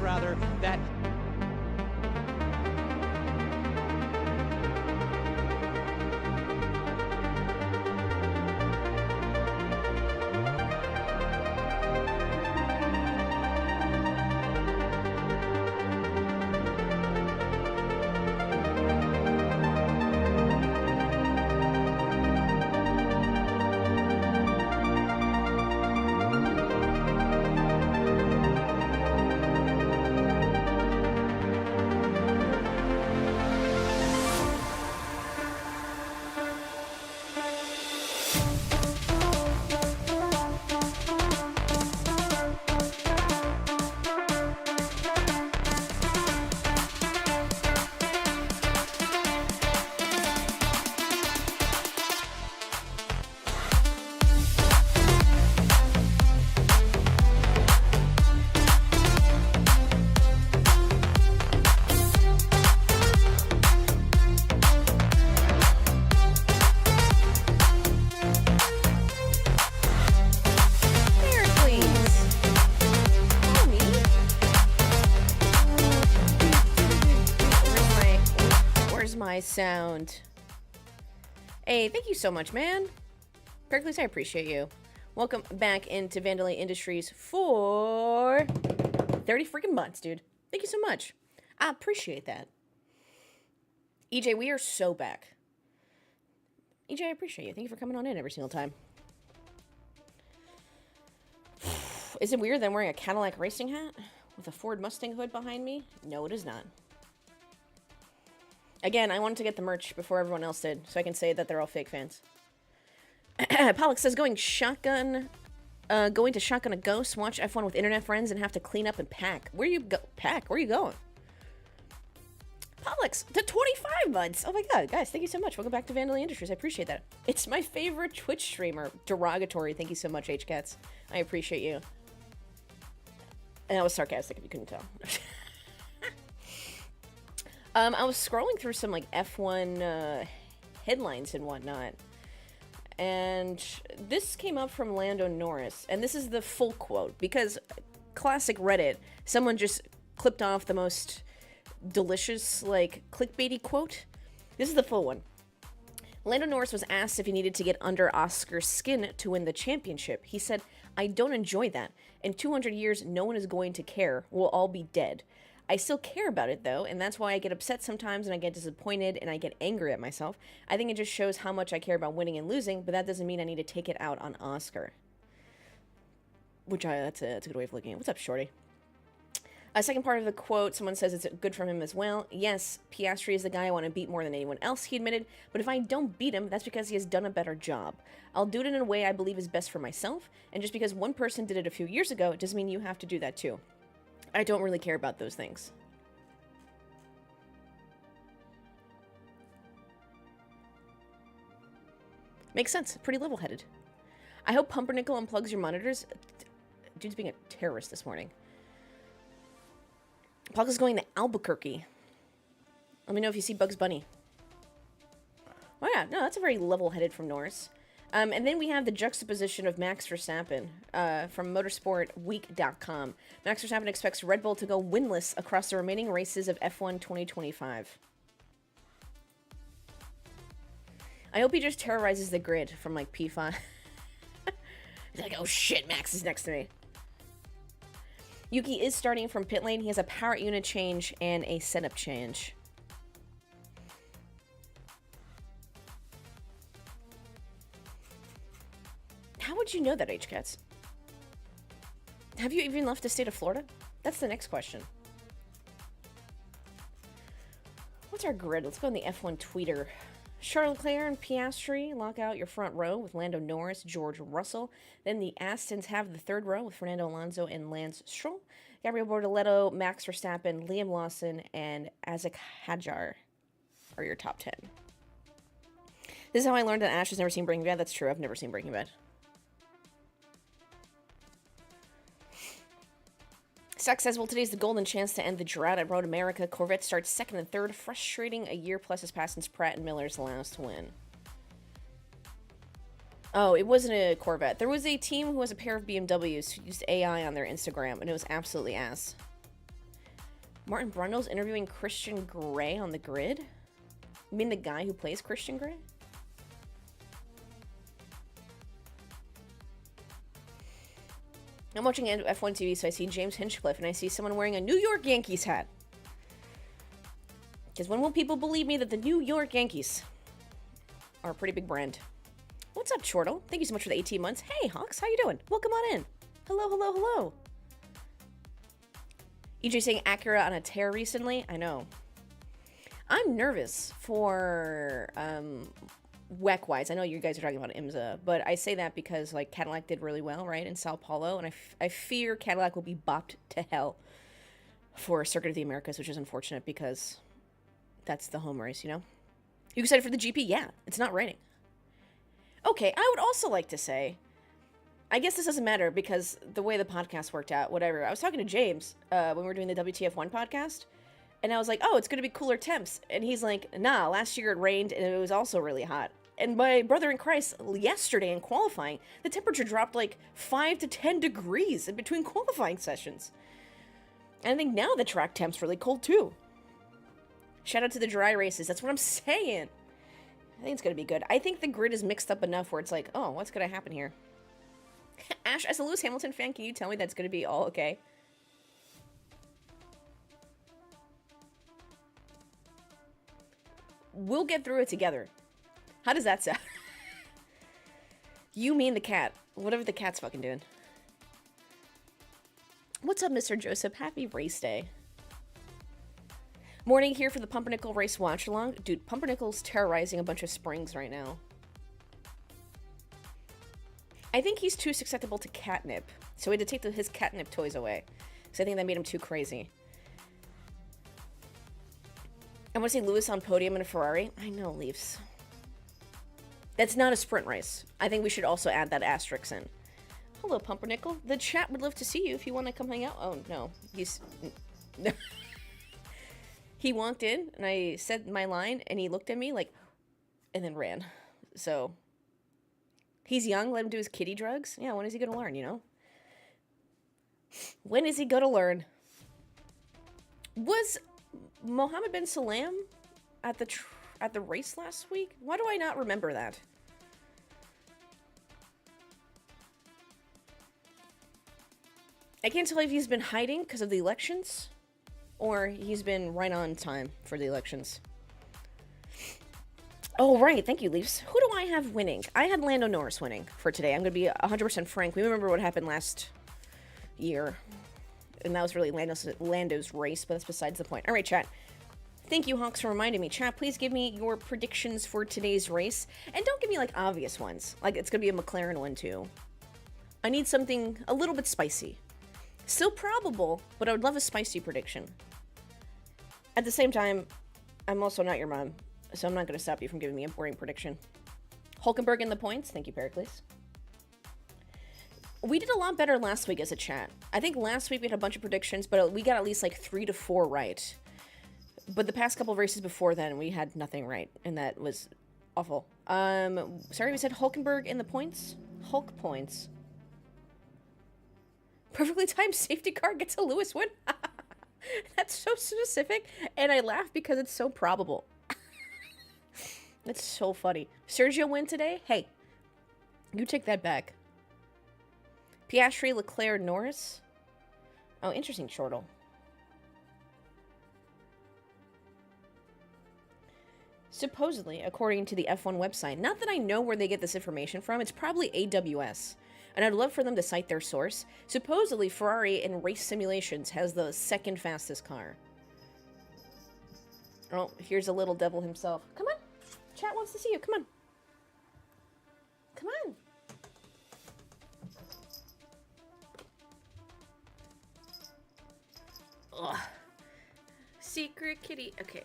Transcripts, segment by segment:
rather, that sound. Hey, thank you so much, man. Pericles, I appreciate you. Welcome back into Vandalay Industries for 30 freaking months, dude. Thank you so much. I appreciate that. EJ, we are so back. EJ, I appreciate you. Thank you for coming on in every single time. Is it weird that I'm wearing a Cadillac racing hat with a Ford Mustang hood behind me? No, it is not. Again, I wanted to get the merch before everyone else did, so I can say that they're all fake fans. Pollock says, going to shotgun a ghost, watch F1 with internet friends, and have to clean up and pack. Where you go? Pack? Where are you going? Pollux, to 25 months. Oh my god, guys, thank you so much. Welcome back to Vandalay Industries. I appreciate that. It's my favorite Twitch streamer. Derogatory. Thank you so much, HCats. I appreciate you. And I was sarcastic if you couldn't tell. I was scrolling through some, like, F1 headlines and whatnot, and this came up from Lando Norris, and this is the full quote, because classic Reddit, someone just clipped off the most delicious, like, clickbaity quote. This is the full one. Lando Norris was asked if he needed to get under Oscar's skin to win the championship. He said, "I don't enjoy that. In 200 years, no one is going to care. We'll all be dead. I still care about it, though, and that's why I get upset sometimes, and I get disappointed, and I get angry at myself. I think it just shows how much I care about winning and losing, but that doesn't mean I need to take it out on Oscar." That's a good way of looking at it. What's up, Shorty? A second part of the quote, someone says it's good from him as well. "Yes, Piastri is the guy I want to beat more than anyone else," he admitted, "but if I don't beat him, that's because he has done a better job. I'll do it in a way I believe is best for myself, and just because one person did it a few years ago, it doesn't mean you have to do that too. I don't really care about those things." Makes sense. Pretty level-headed. I hope Pumpernickel unplugs your monitors. Dude's being a terrorist this morning. Pog is going to Albuquerque. Let me know if you see Bugs Bunny. Oh yeah, no, that's a very level-headed from Norris. And then we have the juxtaposition of Max Verstappen from motorsportweek.com. Max Verstappen expects Red Bull to go winless across the remaining races of F1 2025. I hope he just terrorizes the grid from, like, P5. He's like, oh shit, Max is next to me. Yuki is starting from pit lane. He has a power unit change and a setup change. How would you know that, HCats? Have you even left the state of Florida? That's the next question. What's our grid? Let's go in the F1 tweeter. Charles Leclerc and Piastri lock out your front row with Lando Norris, George Russell. Then the Astons have the third row with Fernando Alonso and Lance Stroll. Gabriel Bortoleto, Max Verstappen, Liam Lawson, and Isaac Hadjar are your top 10. This is how I learned that Ash has never seen Breaking Bad. That's true. I've never seen Breaking Bad. Suck says, well, today's the golden chance to end the drought at Road America. Corvette starts second and third. Frustrating. A year plus has passed since Pratt and Miller's last win. Oh, it wasn't a Corvette. There was a team who has a pair of BMWs who used AI on their Instagram, and it was absolutely ass. Martin Brundle's interviewing Christian Grey on the grid? You mean the guy who plays Christian Grey? I'm watching F1 TV, so I see James Hinchcliffe, and I see someone wearing a New York Yankees hat. Because when will people believe me that the New York Yankees are a pretty big brand? What's up, Chortle? Thank you so much for the 18 months. Hey, Hawks, how you doing? Welcome on in. Hello, hello, hello. EJ saying Acura on a tear recently. I know. I'm nervous for WEC-wise. I know you guys are talking about IMSA, but I say that because like Cadillac did really well, right, in Sao Paulo, and I fear Cadillac will be bopped to hell for Circuit of the Americas, which is unfortunate because that's the home race, you know? You excited for the GP? Yeah, it's not raining. Okay, I would also like to say, I guess this doesn't matter because the way the podcast worked out, whatever. I was talking to James when we were doing the WTF1 podcast, and I was like, oh, it's going to be cooler temps. And he's like, nah, last year it rained and it was also really hot. And my brother in Christ, yesterday in qualifying, the temperature dropped like 5 to 10 degrees in between qualifying sessions. And I think now the track temp's really cold too. Shout out to the dry races. That's what I'm saying. I think it's going to be good. I think the grid is mixed up enough where it's like, oh, what's going to happen here? Ash, as a Lewis Hamilton fan, can you tell me that's going to be all okay? We'll get through it together. How does that sound? You mean the cat. Whatever the cat's fucking doing. What's up, Mr. Joseph? Happy race day. Morning here for the Pumpernickel race watch along. Dude, Pumpernickel's terrorizing a bunch of springs right now. I think he's too susceptible to catnip. So we had to take his catnip toys away. So I think that made him too crazy. I want to see Lewis on podium in a Ferrari. I know, Leafs. That's not a sprint race. I think we should also add that asterisk in. Hello, Pumpernickel. The chat would love to see you if you want to come hang out. Oh, no. He's... He walked in, and I said my line, and he looked at me, like, and then ran. So, he's young, let him do his kiddie drugs. Yeah, when is he going to learn, you know? When is he going to learn? Was Mohammed bin Salam at the race last week? Why do I not remember that? I can't tell if he's been hiding because of the elections, or he's been right on time for the elections. Oh, right. Thank you, Leafs. Who do I have winning? I had Lando Norris winning for today. I'm going to be 100% frank. We remember what happened last year. And that was really Lando's race, but that's besides the point. All right, chat. Thank you, Hawks, for reminding me. Chat, please give me your predictions for today's race. And don't give me, like, obvious ones. Like, it's going to be a McLaren one, too. I need something a little bit spicy. Still probable, but I would love a spicy prediction. At the same time, I'm also not your mom, so I'm not going to stop you from giving me a boring prediction. Hulkenberg in the points. Thank you, Pericles. We did a lot better last week as a chat. I think last week we had a bunch of predictions, but we got at least like 3 to 4 right. But the past couple of races before then, we had nothing right, and that was awful. Sorry, we said Hulkenberg in the points? Hulk points. Perfectly timed safety car gets a Lewis win. That's so specific, and I laugh because it's so probable. That's so funny. Sergio win today? Hey, you take that back. Piastri, Leclerc, Norris? Oh, interesting, Chortle. Supposedly, according to the F1 website, not that I know where they get this information from, it's probably AWS. And I'd love for them to cite their source. Supposedly, Ferrari in race simulations has the second fastest car. Oh, here's a little devil himself. Come on. Chat wants to see you. Come on. Come on. Ugh. Secret kitty. Okay.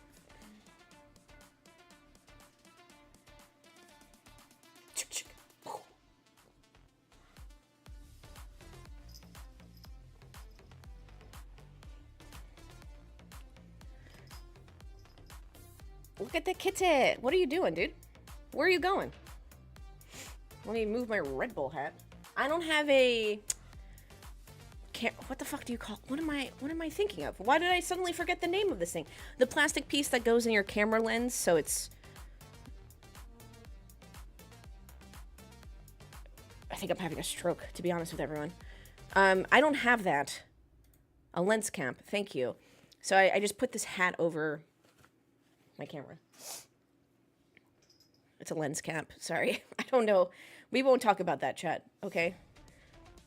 Look at the kitty. What are you doing, dude? Where are you going? Let me move my Red Bull hat. I don't have a what the fuck do you call, what am I thinking of? Why did I suddenly forget the name of this thing? The plastic piece that goes in your camera lens, so it's, I think I'm having a stroke, to be honest with everyone. I don't have that. A lens cap, thank you. So I just put this hat over my camera. It's a lens cap, sorry. I don't know. We won't talk about that, chat, okay?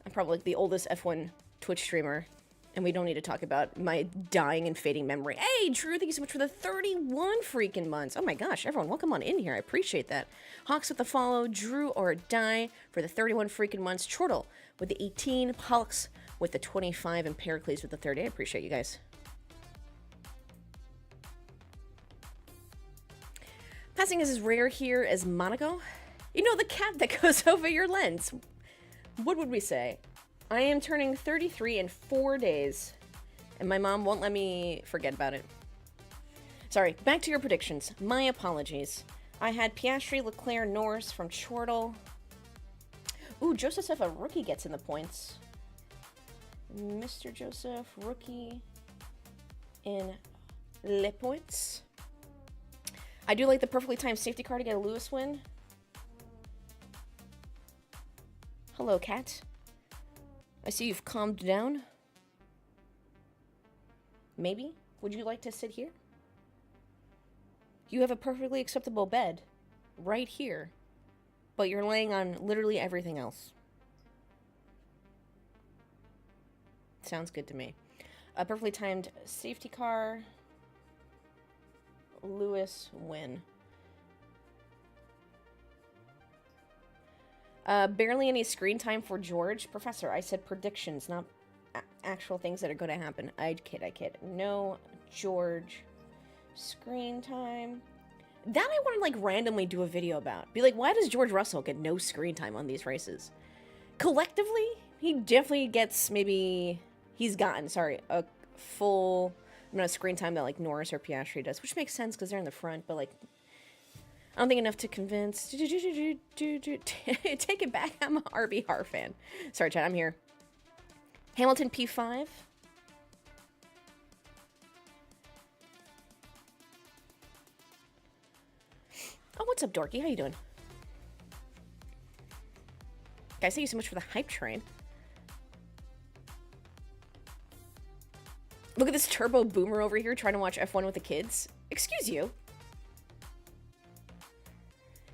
I'm probably like the oldest F1 Twitch streamer, and we don't need to talk about my dying and fading memory. Hey, Drew, thank you so much for the 31 freaking months. Oh my gosh, everyone, welcome on in here. I appreciate that. Hawks with the follow, Drew or Die for the 31 freaking months, Chortle with the 18, Pollux with the 25, and Pericles with the 30. I appreciate you guys. Passing is as rare here as Monaco. You know, the cap that goes over your lens. What would we say? I am turning 33 in 4 days, and my mom won't let me forget about it. Sorry, back to your predictions. My apologies. I had Piastri, Leclerc, Norris from Chortle. Ooh, Joseph, a rookie gets in the points. Mr. Joseph, rookie in le points. I do like the perfectly timed safety car to get a Lewis win. Hello, cat. I see you've calmed down. Maybe? Would you like to sit here? You have a perfectly acceptable bed right here, but you're laying on literally everything else. Sounds good to me. A perfectly timed safety car. Lewis win. Barely any screen time for George. Professor, I said predictions, not actual things that are going to happen. I kid. No George screen time. That I want to, like, randomly do a video about. Be like, why does George Russell get no screen time on these races? Collectively, he definitely gets, maybe, he's gotten, sorry, a full amount of screen time that, like, Norris or Piastri does, which makes sense because they're in the front, but, like, I don't think enough to convince. Take it back. I'm an RBR fan. Sorry, chat. I'm here. Hamilton P5. Oh, what's up, Dorky? How you doing? Guys, thank you so much for the hype train. Look at this turbo boomer over here trying to watch F1 with the kids. Excuse you.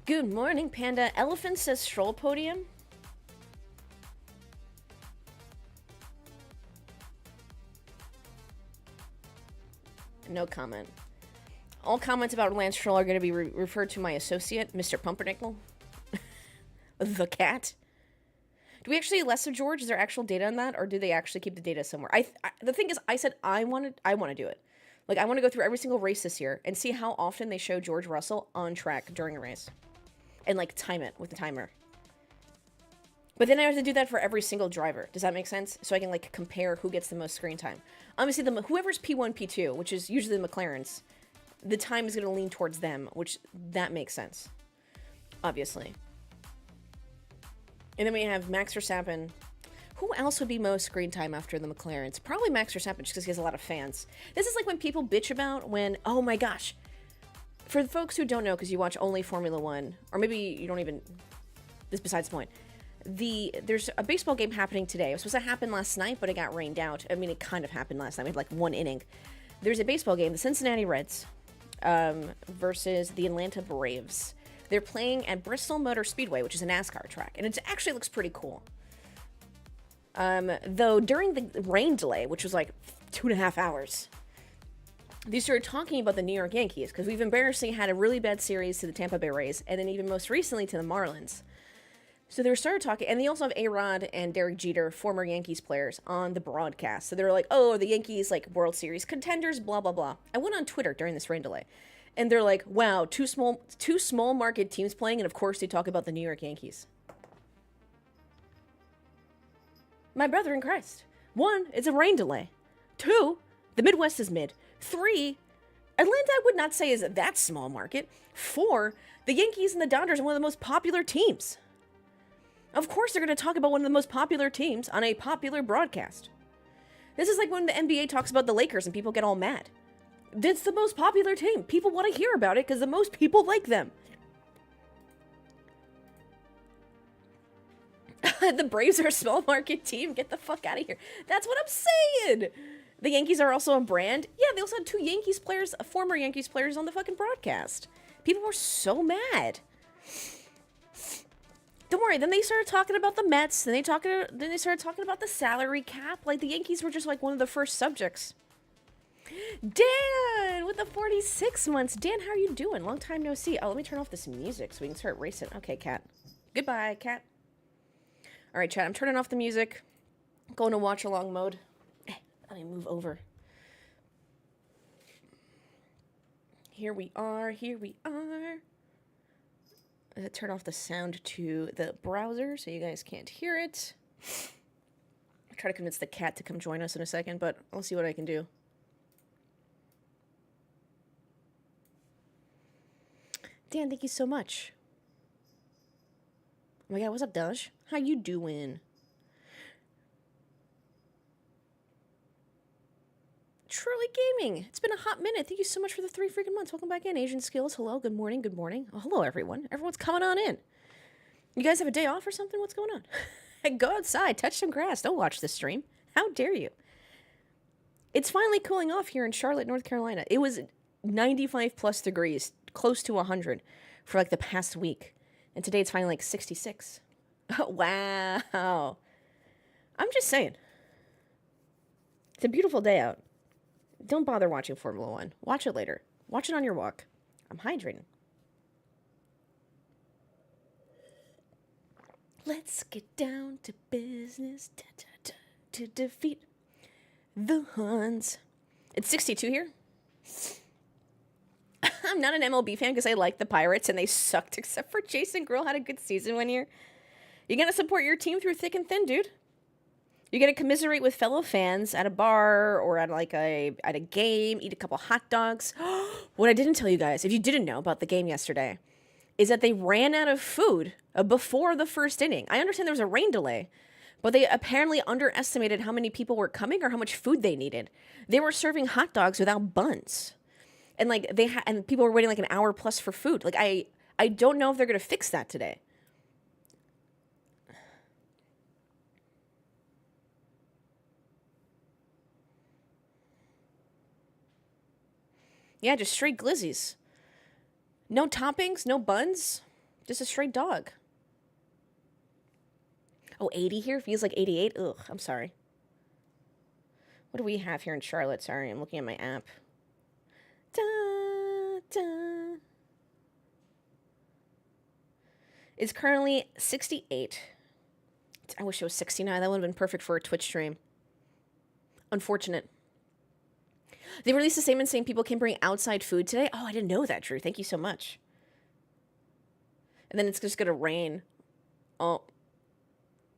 Good morning, Panda. Elephant says stroll podium. No comment. All comments about Lance Stroll are going to be referred to my associate, Mr. Pumpernickel. The cat. Do we actually less of George? Is there actual data on that, or do they actually keep the data somewhere? The thing is, I said I want to do it. Like, I want to go through every single race this year and see how often they show George Russell on track during a race. And, like, time it with the timer. But then I have to do that for every single driver. Does that make sense? So I can, like, compare who gets the most screen time. Obviously, whoever's P1, P2, which is usually the McLarens, the time is going to lean towards them, which that makes sense. Obviously. And then we have Max Verstappen. Who else would be most screen time after the McLarens? Probably Max Verstappen, just because he has a lot of fans. This is like when people bitch about when, oh my gosh. For the folks who don't know, because you watch only Formula One, or maybe you don't even, this is besides the point. There's a baseball game happening today. It was supposed to happen last night, but it got rained out. I mean, it kind of happened last night. We had like one inning. There's a baseball game, the Cincinnati Reds versus the Atlanta Braves. They're playing at Bristol Motor Speedway, which is a NASCAR track, and it actually looks pretty cool. Though during the rain delay, which was like 2.5 hours, they started talking about the New York Yankees, because we've embarrassingly had a really bad series to the Tampa Bay Rays, and then even most recently to the Marlins. So they started talking, and they also have A-Rod and Derek Jeter, former Yankees players, on the broadcast. So they're like, oh, the Yankees, like, World Series contenders, blah, blah, blah. I went on Twitter during this rain delay, and they're like, wow, two small market teams playing, and of course they talk about the New York Yankees. My brother in Christ. 1, it's a rain delay. 2, the Midwest is mid. 3, Atlanta I would not say is that small market. 4, the Yankees and the Dodgers are one of the most popular teams. Of course they're going to talk about one of the most popular teams on a popular broadcast. This is like when the NBA talks about the Lakers and people get all mad. It's the most popular team. People want to hear about it because the most people like them. The Braves are a small market team. Get the fuck out of here. That's what I'm saying. The Yankees are also a brand. Yeah, they also had 2 Yankees players, former Yankees players on the fucking broadcast. People were so mad. Don't worry, then they started talking about the Mets, then they started talking about the salary cap. Like, the Yankees were just like one of the first subjects. Dan with the 46 months. Dan, how are you doing? Long time no see. Oh, let me turn off this music so we can start racing. Okay, Cat. Goodbye, Cat. All right, chat, I'm turning off the music. Going to watch along mode. Let me move over. Here we are. Turn off the sound to the browser so you guys can't hear it. I'll try to convince the cat to come join us in a second, but I'll see what I can do. Dan, thank you so much. Oh my god, what's up, Dash? How you doing? Truly Gaming. It's been a hot minute. Thank you so much for the 3 freaking months. Welcome back in. Asian Skills. Hello. Good morning. Good morning. Oh, hello, everyone. Everyone's coming on in. You guys have a day off or something? What's going on? Go outside. Touch some grass. Don't watch this stream. How dare you? It's finally cooling off here in Charlotte, North Carolina. It was 95 plus degrees, close to 100 for like the past week. And today it's finally like 66. Oh, wow. I'm just saying. It's a beautiful day out. Don't bother watching Formula 1. Watch it later. Watch it on your walk. I'm hydrating. Let's get down to business to defeat the Huns. It's 62 here. I'm not an MLB fan because I like the Pirates and they sucked, except for Jason Grill had a good season one year. You gotta support your team through thick and thin, dude. You're gonna commiserate with fellow fans at a bar or at at a game, eat a couple hot dogs. What I didn't tell you guys, if you didn't know about the game yesterday, is that they ran out of food before the first inning. I understand there was a rain delay, but they apparently underestimated how many people were coming or how much food they needed. They were serving hot dogs without buns, and and people were waiting like an hour plus for food. Like I don't know if they're gonna fix that today. Yeah, just straight glizzies. No toppings, no buns, just a straight dog. Oh, 80 here? Feels like 88? Ugh, I'm sorry. What do we have here in Charlotte? Sorry, I'm looking at my app. Da, da. It's currently 68. I wish it was 69. That would have been perfect for a Twitch stream. Unfortunate. They released a statement saying people can bring outside food today. Oh, I didn't know that, Drew. Thank you so much. And then it's just going to rain. Oh.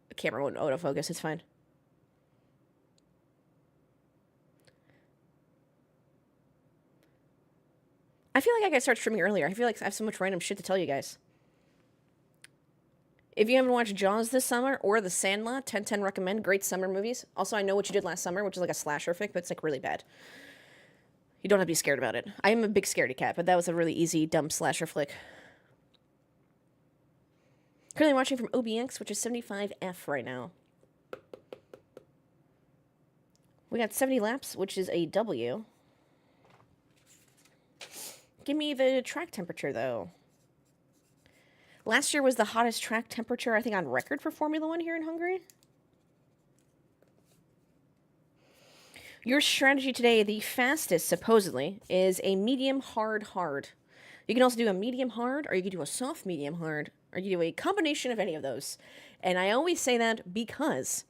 The camera won't autofocus. It's fine. I feel like I gotta start streaming earlier. I feel like I have so much random shit to tell you guys. If you haven't watched Jaws this summer or The Sandlot, 10/10 recommend. Great summer movies. Also, I Know What You Did Last Summer, which is like a slasher fic, but it's like really bad. You don't have to be scared about it. I am a big scaredy cat, but that was a really easy, dumb slasher flick. Currently watching from OBX, which is 75F right now. We got 70 laps, which is a W. Give me the track temperature, though. Last year was the hottest track temperature, I think, on record for Formula 1 here in Hungary. Your strategy today, the fastest, supposedly, is a medium hard hard. You can also do a medium hard, or you can do a soft medium hard, or you do a combination of any of those. And I always say that because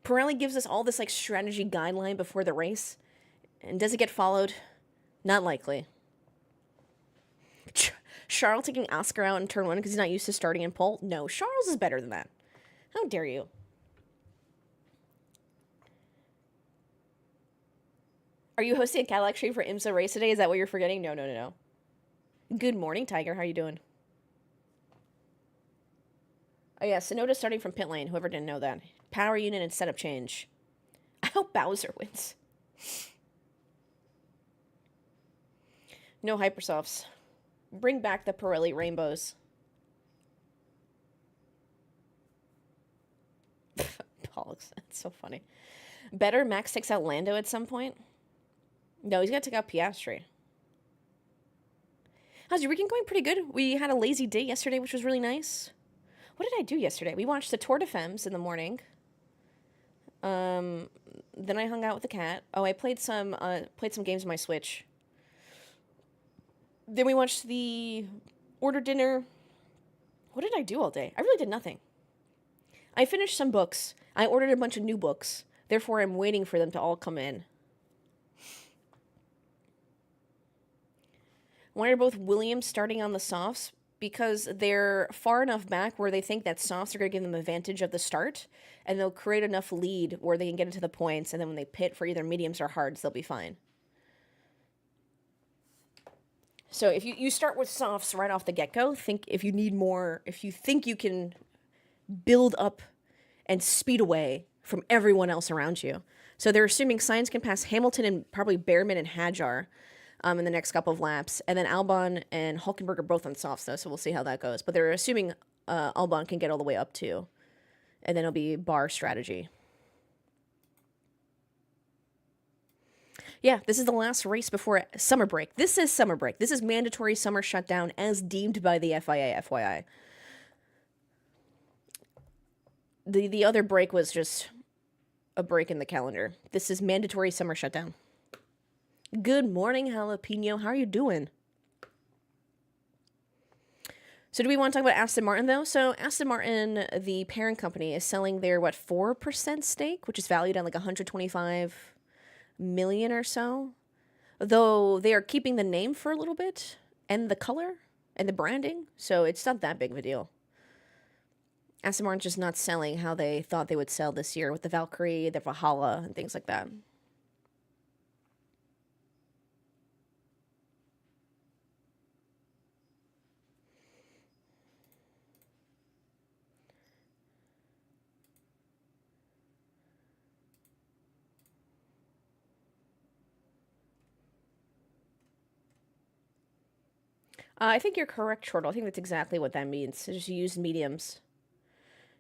Pirelli gives us all this like strategy guideline before the race. And does it get followed? Not likely. Charles taking Oscar out in turn 1 because he's not used to starting in pole? No, Charles is better than that. How dare you? Are you hosting a Cadillac stream for IMSA race today? Is that what you're forgetting? No. Good morning, Tiger. How are you doing? Oh, yeah. Sonoda starting from pit lane. Whoever didn't know that. Power unit and setup change. I hope Bowser wins. No Hypersofts. Bring back the Pirelli rainbows. Pollux, that's so funny. Better Max takes out Lando at some point? No, he's got to take out Piastri. How's your weekend going? Pretty good. We had a lazy day yesterday, which was really nice. What did I do yesterday? We watched the Tour de Femmes in the morning. Then I hung out with the cat. Oh, I played some games on my Switch. Then we watched ordered dinner. What did I do all day? I really did nothing. I finished some books. I ordered a bunch of new books. Therefore, I'm waiting for them to all come in. Why are both Williams starting on the softs? Because they're far enough back where they think that softs are going to give them advantage of the start, and they'll create enough lead where they can get into the points, and then when they pit for either mediums or hards, they'll be fine. So if you start with softs right off the get-go, if you think you can build up and speed away from everyone else around you. So they're assuming Sainz can pass Hamilton and probably Behrman and Hadjar in the next couple of laps. And then Albon and Hulkenberg are both on softs, though, so we'll see how that goes. But they're assuming Albon can get all the way up too. And then it'll be bar strategy. Yeah, this is the last race before summer break. This is summer break. This is mandatory summer shutdown as deemed by the FIA, FYI. The other break was just a break in the calendar. This is mandatory summer shutdown. Good morning, Jalapeno. How are you doing? So do we want to talk about Aston Martin, though? So Aston Martin, the parent company, is selling their, 4% stake, which is valued at like 125 million or so. Though they are keeping the name for a little bit, and the color, and the branding. So it's not that big of a deal. Aston Martin's just not selling how they thought they would sell this year with the Valkyrie, the Valhalla, and things like that. I think you're correct, Chortle. I think that's exactly what that means. It's just used mediums.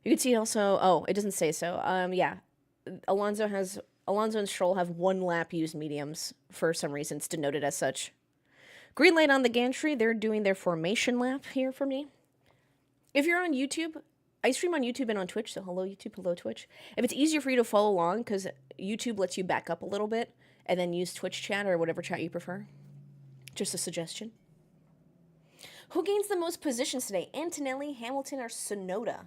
You can see also... Oh, it doesn't say so. Yeah. Alonso and Stroll have 1 lap used mediums for some reason. It's denoted as such. Green light on the gantry. They're doing their formation lap here for me. If you're on YouTube... I stream on YouTube and on Twitch, so hello YouTube, hello Twitch. If it's easier for you to follow along, because YouTube lets you back up a little bit, and then use Twitch chat or whatever chat you prefer. Just a suggestion. Who gains the most positions today? Antonelli, Hamilton, or Tsunoda?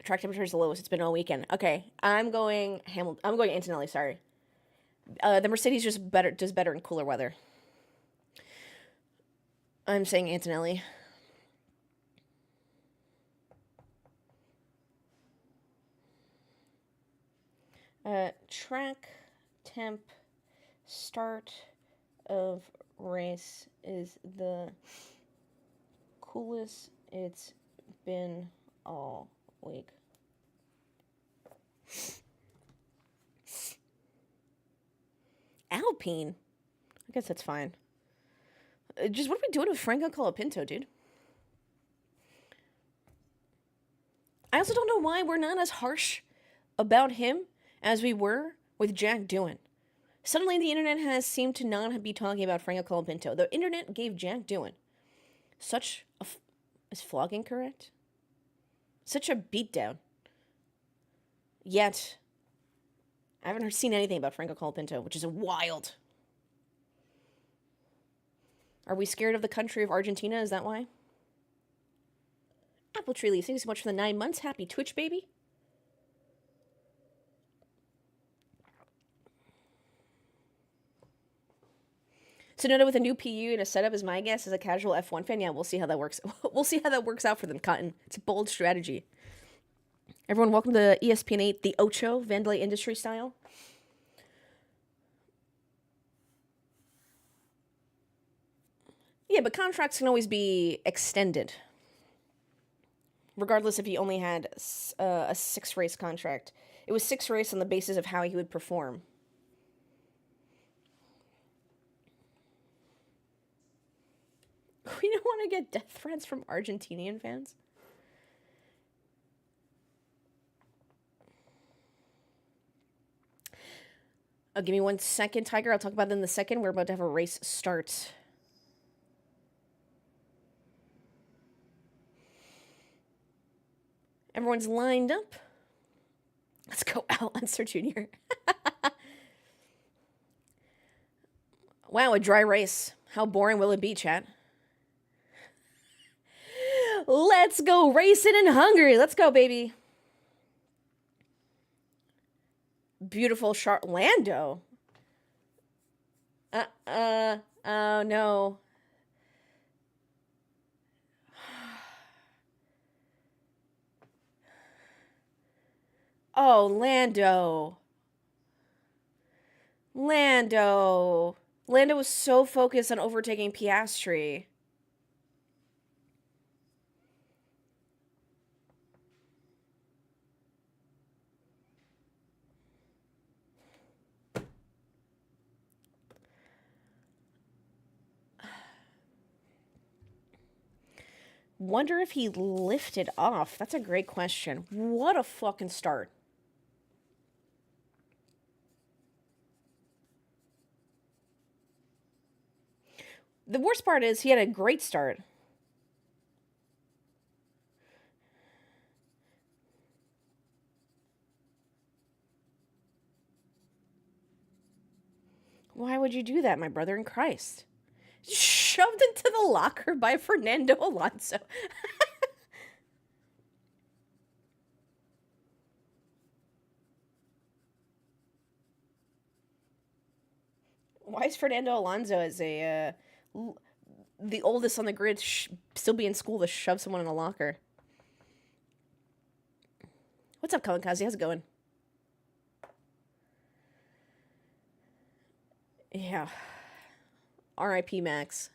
Track temperature is the lowest it's been all weekend. Okay, I'm going Antonelli, sorry. The Mercedes does better in cooler weather. I'm saying Antonelli. Track temp start of race is the coolest it's been all week. Alpine? I guess that's fine. Just what are we doing with Franco Colapinto, dude? I also don't know why we're not as harsh about him as we were with Jack Doohan. Suddenly the internet has seemed to not be talking about Franco Colapinto. The internet gave Jack Doohan such a... Is flogging correct? Such a beatdown. Yet, I haven't seen anything about Franco Colapinto, which is wild. Are we scared of the country of Argentina? Is that why? Apple Tree Leaf, thanks so much for the 9 months. Happy Twitch, baby. Tsunoda with a new PU and a setup is my guess as a casual F1 fan. Yeah, we'll see how that works. We'll see how that works out for them, Cotton. It's a bold strategy. Everyone, welcome to ESPN 8, the Ocho, Vandelay Industry style. Yeah, but contracts can always be extended, regardless if he only had a 6-race contract. It was 6 race on the basis of how he would perform. We don't want to get death threats from Argentinian fans. Oh, give me 1 second, Tiger. I'll talk about that in a second. We're about to have a race start. Everyone's lined up. Let's go out, Lancer Jr. Wow, a dry race. How boring will it be, chat? Let's go racing in Hungary. Let's go, baby. Beautiful Lando. Oh no. Oh, Lando. Lando was so focused on overtaking Piastri. Wonder if he lifted off. That's a great question. What a fucking start. The worst part is he had a great start. Why would you do that, my brother in Christ? Shoved into the locker by Fernando Alonso. Why is Fernando Alonso as the oldest on the grid still be in school to shove someone in a locker? What's up, Kamikaze? How's it going? Yeah. R.I.P. Max.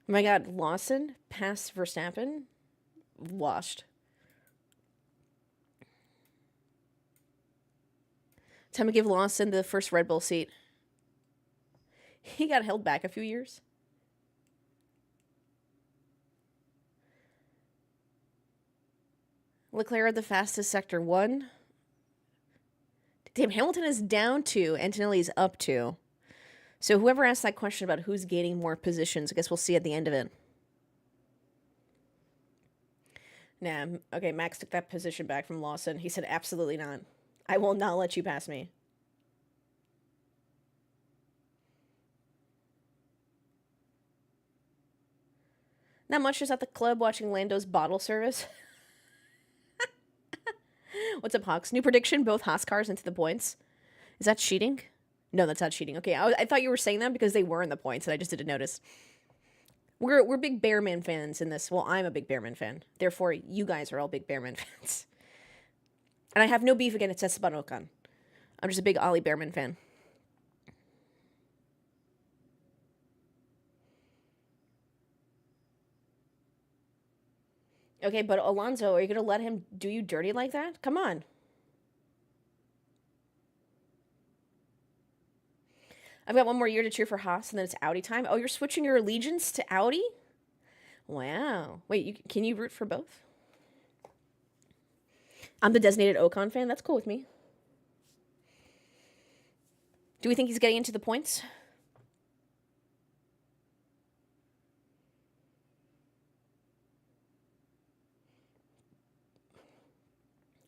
Oh my god, Lawson past Verstappen? Washed. Time to give Lawson the first Red Bull seat. He got held back a few years. Leclerc the fastest sector 1. Damn, Hamilton is down 2. Antonelli's up 2. So whoever asked that question about who's gaining more positions, I guess we'll see at the end of it. Nah, okay, Max took that position back from Lawson. He said, absolutely not. I will not let you pass me. Not much, just at the club watching Lando's bottle service. What's up, Hawks? New prediction, both Haas cars into the points. Is that cheating? No, that's not cheating. Okay, I thought you were saying that because they were in the points, and I just didn't notice. We're big Bearman fans in this. Well, I'm a big Bearman fan. Therefore, you guys are all big Bearman fans. And I have no beef against Esteban Ocon. I'm just a big Ollie Bearman fan. Okay, but Alonso, are you going to let him do you dirty like that? Come on. I've got 1 more year to cheer for Haas, and then it's Audi time. Oh, you're switching your allegiance to Audi? Wow. Wait, can you root for both? I'm the designated Ocon fan. That's cool with me. Do we think he's getting into the points?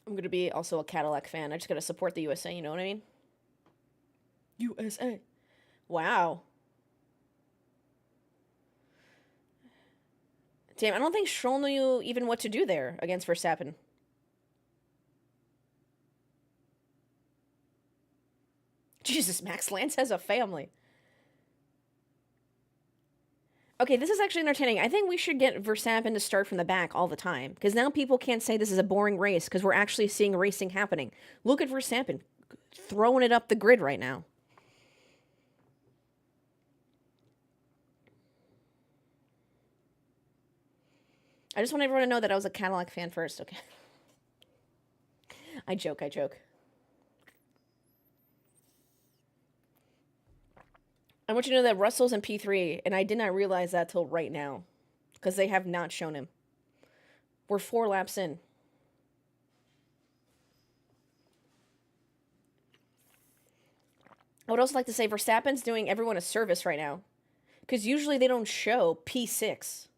I'm going to be also a Cadillac fan. I just got to support the USA, you know what I mean? USA. Wow. Damn, I don't think Stroll knew even what to do there against Verstappen. Jesus, Max Lance has a family. Okay, this is actually entertaining. I think we should get Verstappen to start from the back all the time. Because now people can't say this is a boring race because we're actually seeing racing happening. Look at Verstappen throwing it up the grid right now. I just want everyone to know that I was a Cadillac fan first, okay? I joke. I want you to know that Russell's in P3, and I did not realize that till right now, because they have not shown him. We're 4 laps in. I would also like to say Verstappen's doing everyone a service right now, because usually they don't show P6.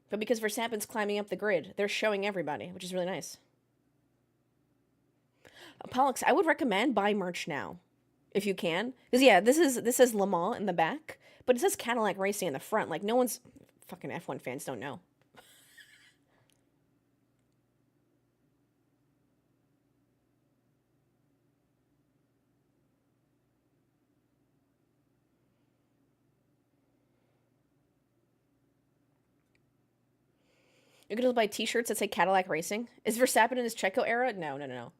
But because Verstappen's climbing up the grid, they're showing everybody, which is really nice. Pollux, I would recommend buy merch now, if you can. Because, yeah, this says Le Mans in the back, but it says Cadillac Racing in the front. Like, no one's... Fucking F1 fans don't know. You're gonna buy t-shirts that say Cadillac Racing? Is Verstappen in his Checo era? No.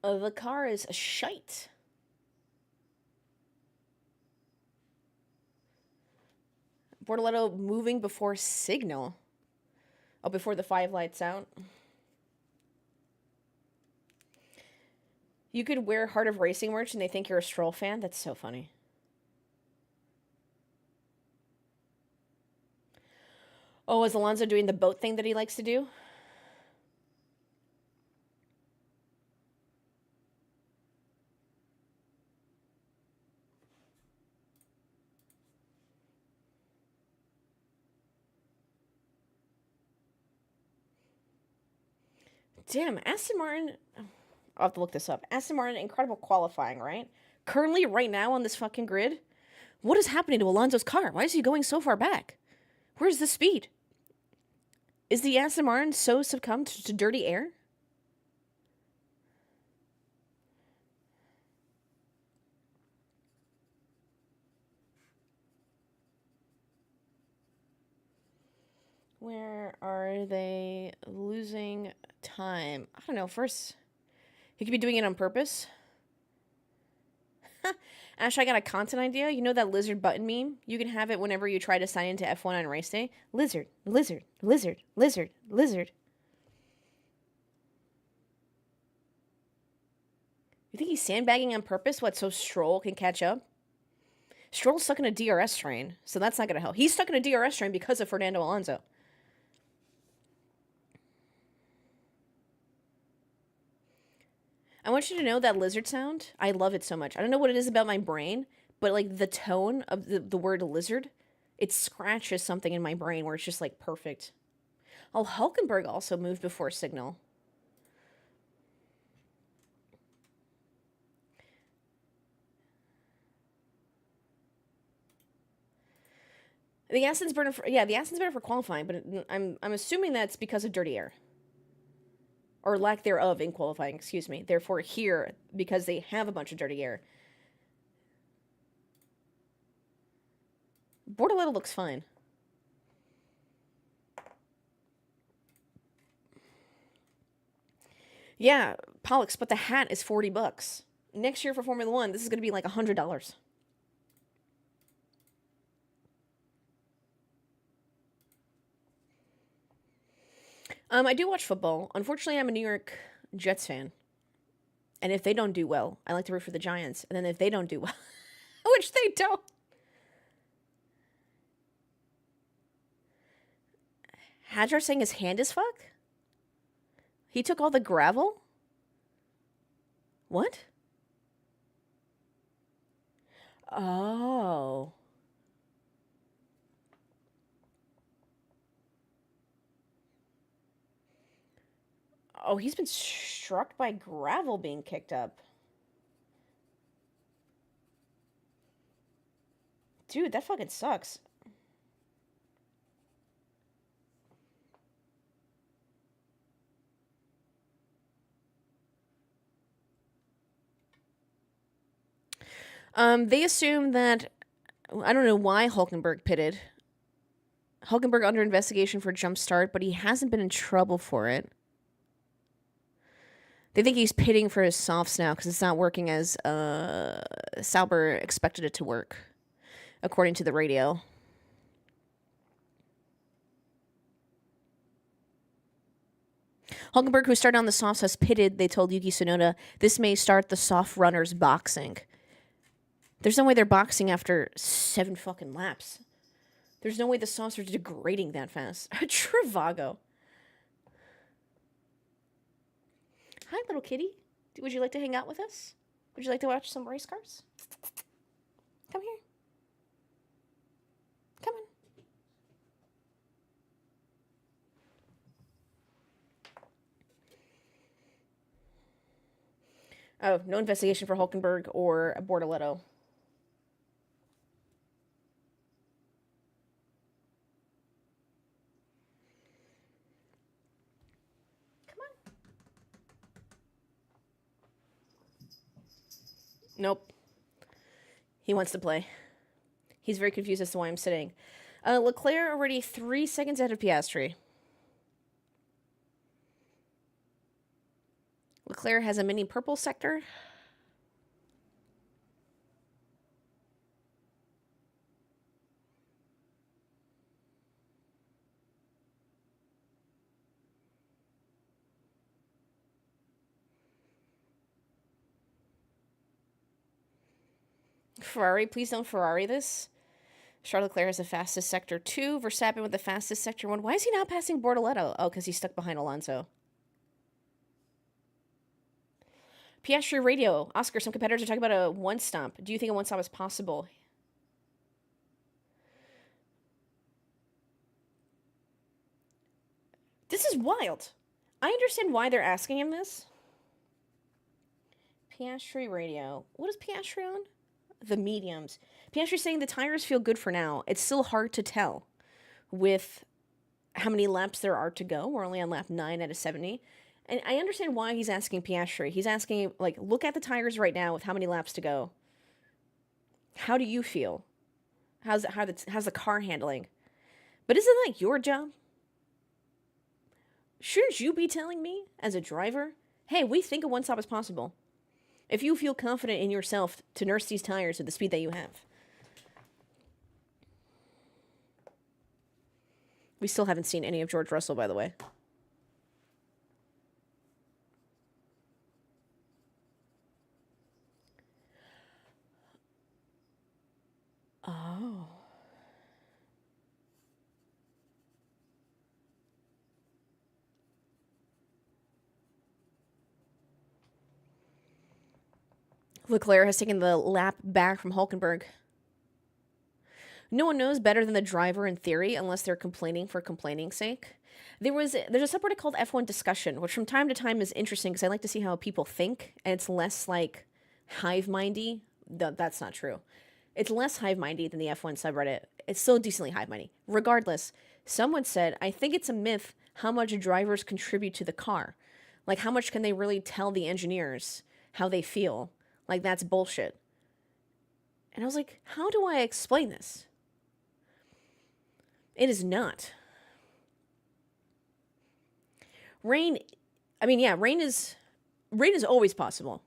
The car is a shite. Bortoletto moving before signal. Oh, before the 5 lights out. You could wear Heart of Racing merch and they think you're a Stroll fan? That's so funny. Oh, is Alonso doing the boat thing that he likes to do? Damn, Aston Martin... I'll have to look this up. Aston Martin, incredible qualifying, right? Currently, right now on this fucking grid, what is happening to Alonso's car? Why is he going so far back? Where's the speed? Is the Aston Martin so succumbed to dirty air? Where are they losing time? I don't know. First, he could be doing it on purpose. Ash, I got a content idea. You know that lizard button meme? You can have it whenever you try to sign into F1 on race day. Lizard, lizard, lizard, lizard, lizard. You think he's sandbagging on purpose? What, so Stroll can catch up? Stroll's stuck in a DRS train, so that's not going to help. He's stuck in a DRS train because of Fernando Alonso. I want you to know that lizard sound. I love it so much. I don't know what it is about my brain, but like the tone of the word lizard, it scratches something in my brain where it's just like perfect. Oh, Hulkenberg also moved before signal. The Aston's better for, yeah, the Aston's better for qualifying, but I'm assuming that's because of dirty air. Or lack thereof in qualifying, excuse me. Therefore, here, because they have a bunch of dirty air. Bortoletto looks fine. Yeah, Pollux, but the hat is $40. Next year for Formula 1, this is going to be like $100. I do watch football. Unfortunately, I'm a New York Jets fan. And if they don't do well, I like to root for the Giants. And then if they don't do well, which they don't. Hadjar saying his hand is fuck? He took all the gravel? What? Oh. Oh, he's been struck by gravel being kicked up. Dude, that fucking sucks. They assume that... I don't know why Hulkenberg pitted. Hulkenberg under investigation for jump start, but he hasn't been in trouble for it. They think he's pitting for his softs now because it's not working as Sauber expected it to work, according to the radio. Hulkenberg, who started on the softs, has pitted. They told Yuki Tsunoda this may start the soft runners boxing. There's no way they're boxing after 7 fucking laps. There's no way the softs are degrading that fast. Trivago. Hi, little kitty. Would you like to hang out with us? Would you like to watch some race cars? Come here. Come on. Oh, no investigation for Hulkenberg or Bortoletto. Come on. Nope. He wants to play. He's very confused as to why I'm sitting. Leclerc already 3 seconds ahead of Piastri. Leclerc has a mini purple sector. Ferrari, please don't Ferrari this. Charles Leclerc has the fastest sector 2. Verstappen with the fastest sector 1. Why is he not passing Bortoletto? Oh, because he's stuck behind Alonso. Piastri radio. Oscar, some competitors are talking about a one-stop. Do you think a one-stop is possible? This is wild. I understand why they're asking him this. Piastri radio. What is Piastri on? The mediums. Piastri's saying the tires feel good for now. It's still hard to tell with how many laps there are to go. We're only on lap 9 out of 70. And I understand why he's asking Piastri. He's asking, like, look at the tires right now with how many laps to go. How do you feel? How's the car handling? But isn't that your job? Shouldn't you be telling me, as a driver, hey, we think a one-stop is possible? If you feel confident in yourself to nurse these tires at the speed that you have. We still haven't seen any of George Russell, by the way. Oh. Leclerc has taken the lap back from Hulkenberg. No one knows better than the driver in theory, unless they're complaining for complaining's sake. There's a subreddit called F1 Discussion, which from time to time is interesting because I like to see how people think, and it's less like hive-mindy. That's not true. It's less hive-mindy than the F1 subreddit. It's still decently hive-mindy. Regardless, someone said, I think it's a myth how much drivers contribute to the car. Like, how much can they really tell the engineers how they feel? Like, that's bullshit. And I was like, how do I explain this? It is not. Rain is always possible.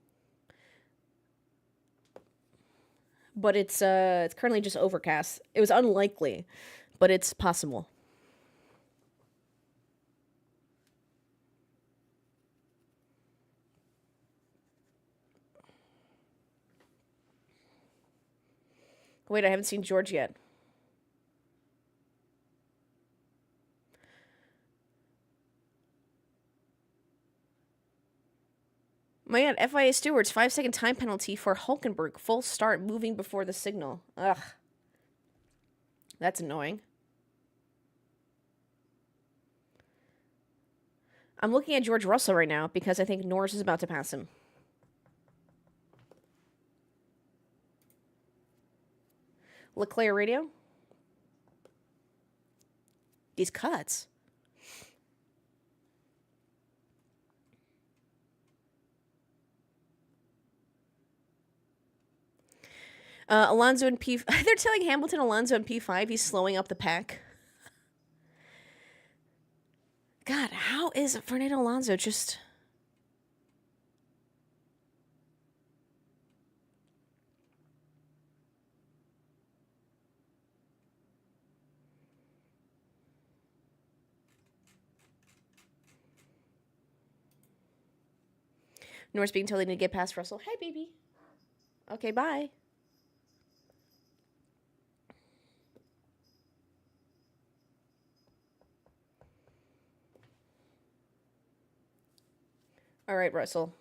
But it's currently just overcast. It was unlikely, but it's possible. Wait, I haven't seen George yet. My God, FIA stewards, 5-second time penalty for Hulkenberg. Full start, moving before the signal. Ugh. That's annoying. I'm looking at George Russell right now because I think Norris is about to pass him. Leclerc radio. These cuts. Alonso in P... They're telling Hamilton Alonso in P5 he's slowing up the pack. God, how is Fernando Alonso just... Norris being told they need to get past Russell. Hi, baby. Okay, bye. All right, Russell.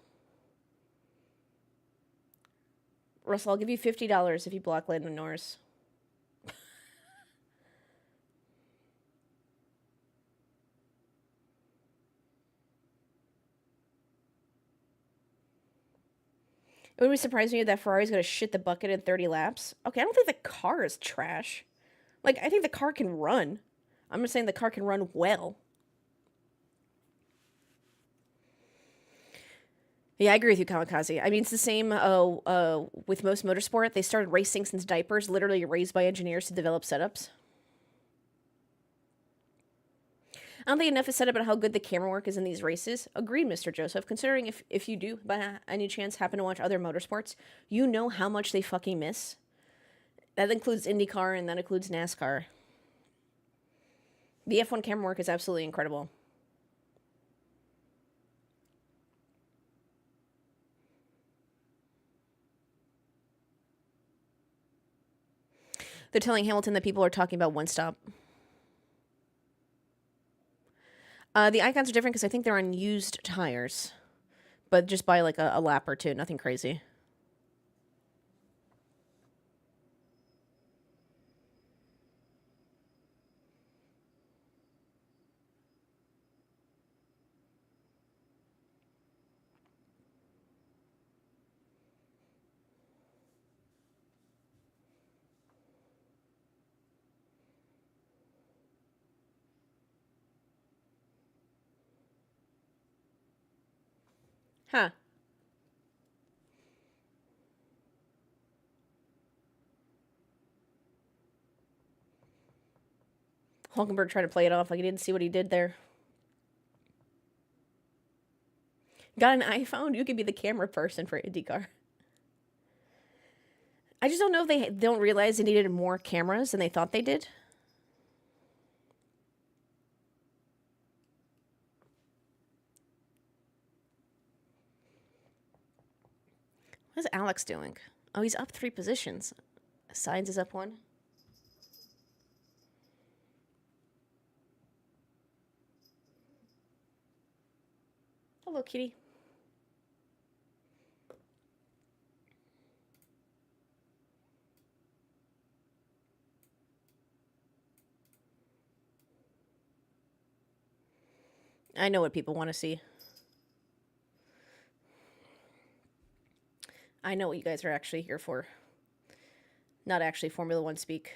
Russell, I'll give you $50 if you block Lando Norris. It would be surprising that Ferrari's going to shit the bucket in 30 laps. Okay, I don't think the car is trash. Like, I think the car can run. I'm just saying the car can run well. Yeah, I agree with you, Kamikaze. I mean, it's the same with most motorsport. They started racing since diapers, literally raised by engineers to develop setups. I don't think enough is said about how good the camera work is in these races. Agreed, Mr. Joseph. Considering if you do, by any chance, happen to watch other motorsports, you know how much they fucking miss. That includes IndyCar and that includes NASCAR. The F1 camera work is absolutely incredible. They're telling Hamilton that people are talking about one stop. The icons are different because I think they're on used tires. But just by like a lap or two. Nothing crazy. Huh. Hulkenberg tried to play it off like he didn't see what he did there. Got an iPhone? You could be the camera person for IndyCar. I just don't know if they don't realize they needed more cameras than they thought they did. What is Alex doing? Oh, he's up 3 positions. Sainz is up 1. Hello, kitty. I know what people want to see. I know what you guys are actually here for. Not actually Formula 1 speak.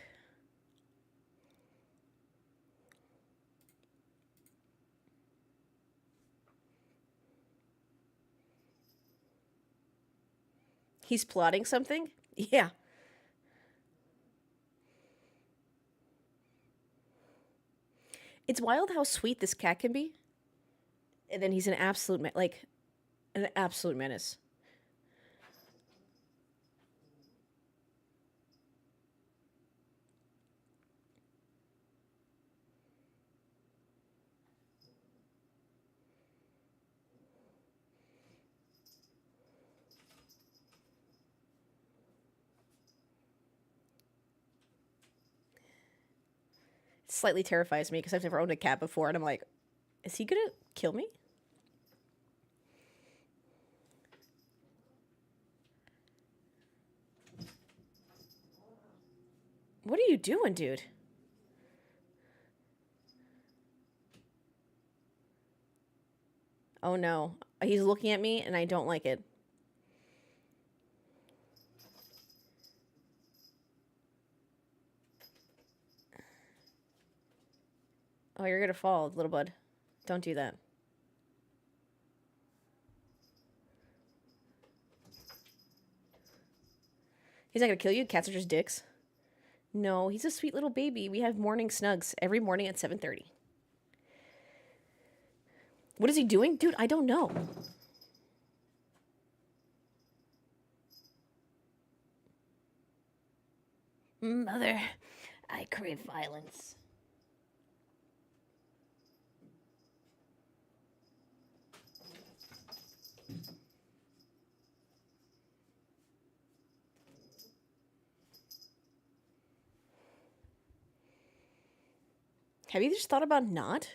He's plotting something? Yeah. It's wild how sweet this cat can be. And then he's an absolute, an absolute menace. It slightly terrifies me because I've never owned a cat before, and I'm like, is he gonna kill me? What are you doing, dude? Oh no. He's looking at me and I don't like it. Oh, you're gonna fall, little bud. Don't do that. He's not gonna kill you. Cats are just dicks. No, he's a sweet little baby. We have morning snugs every morning at 7:30. What is he doing? Dude, I don't know. Mother, I crave violence. Have you just thought about not?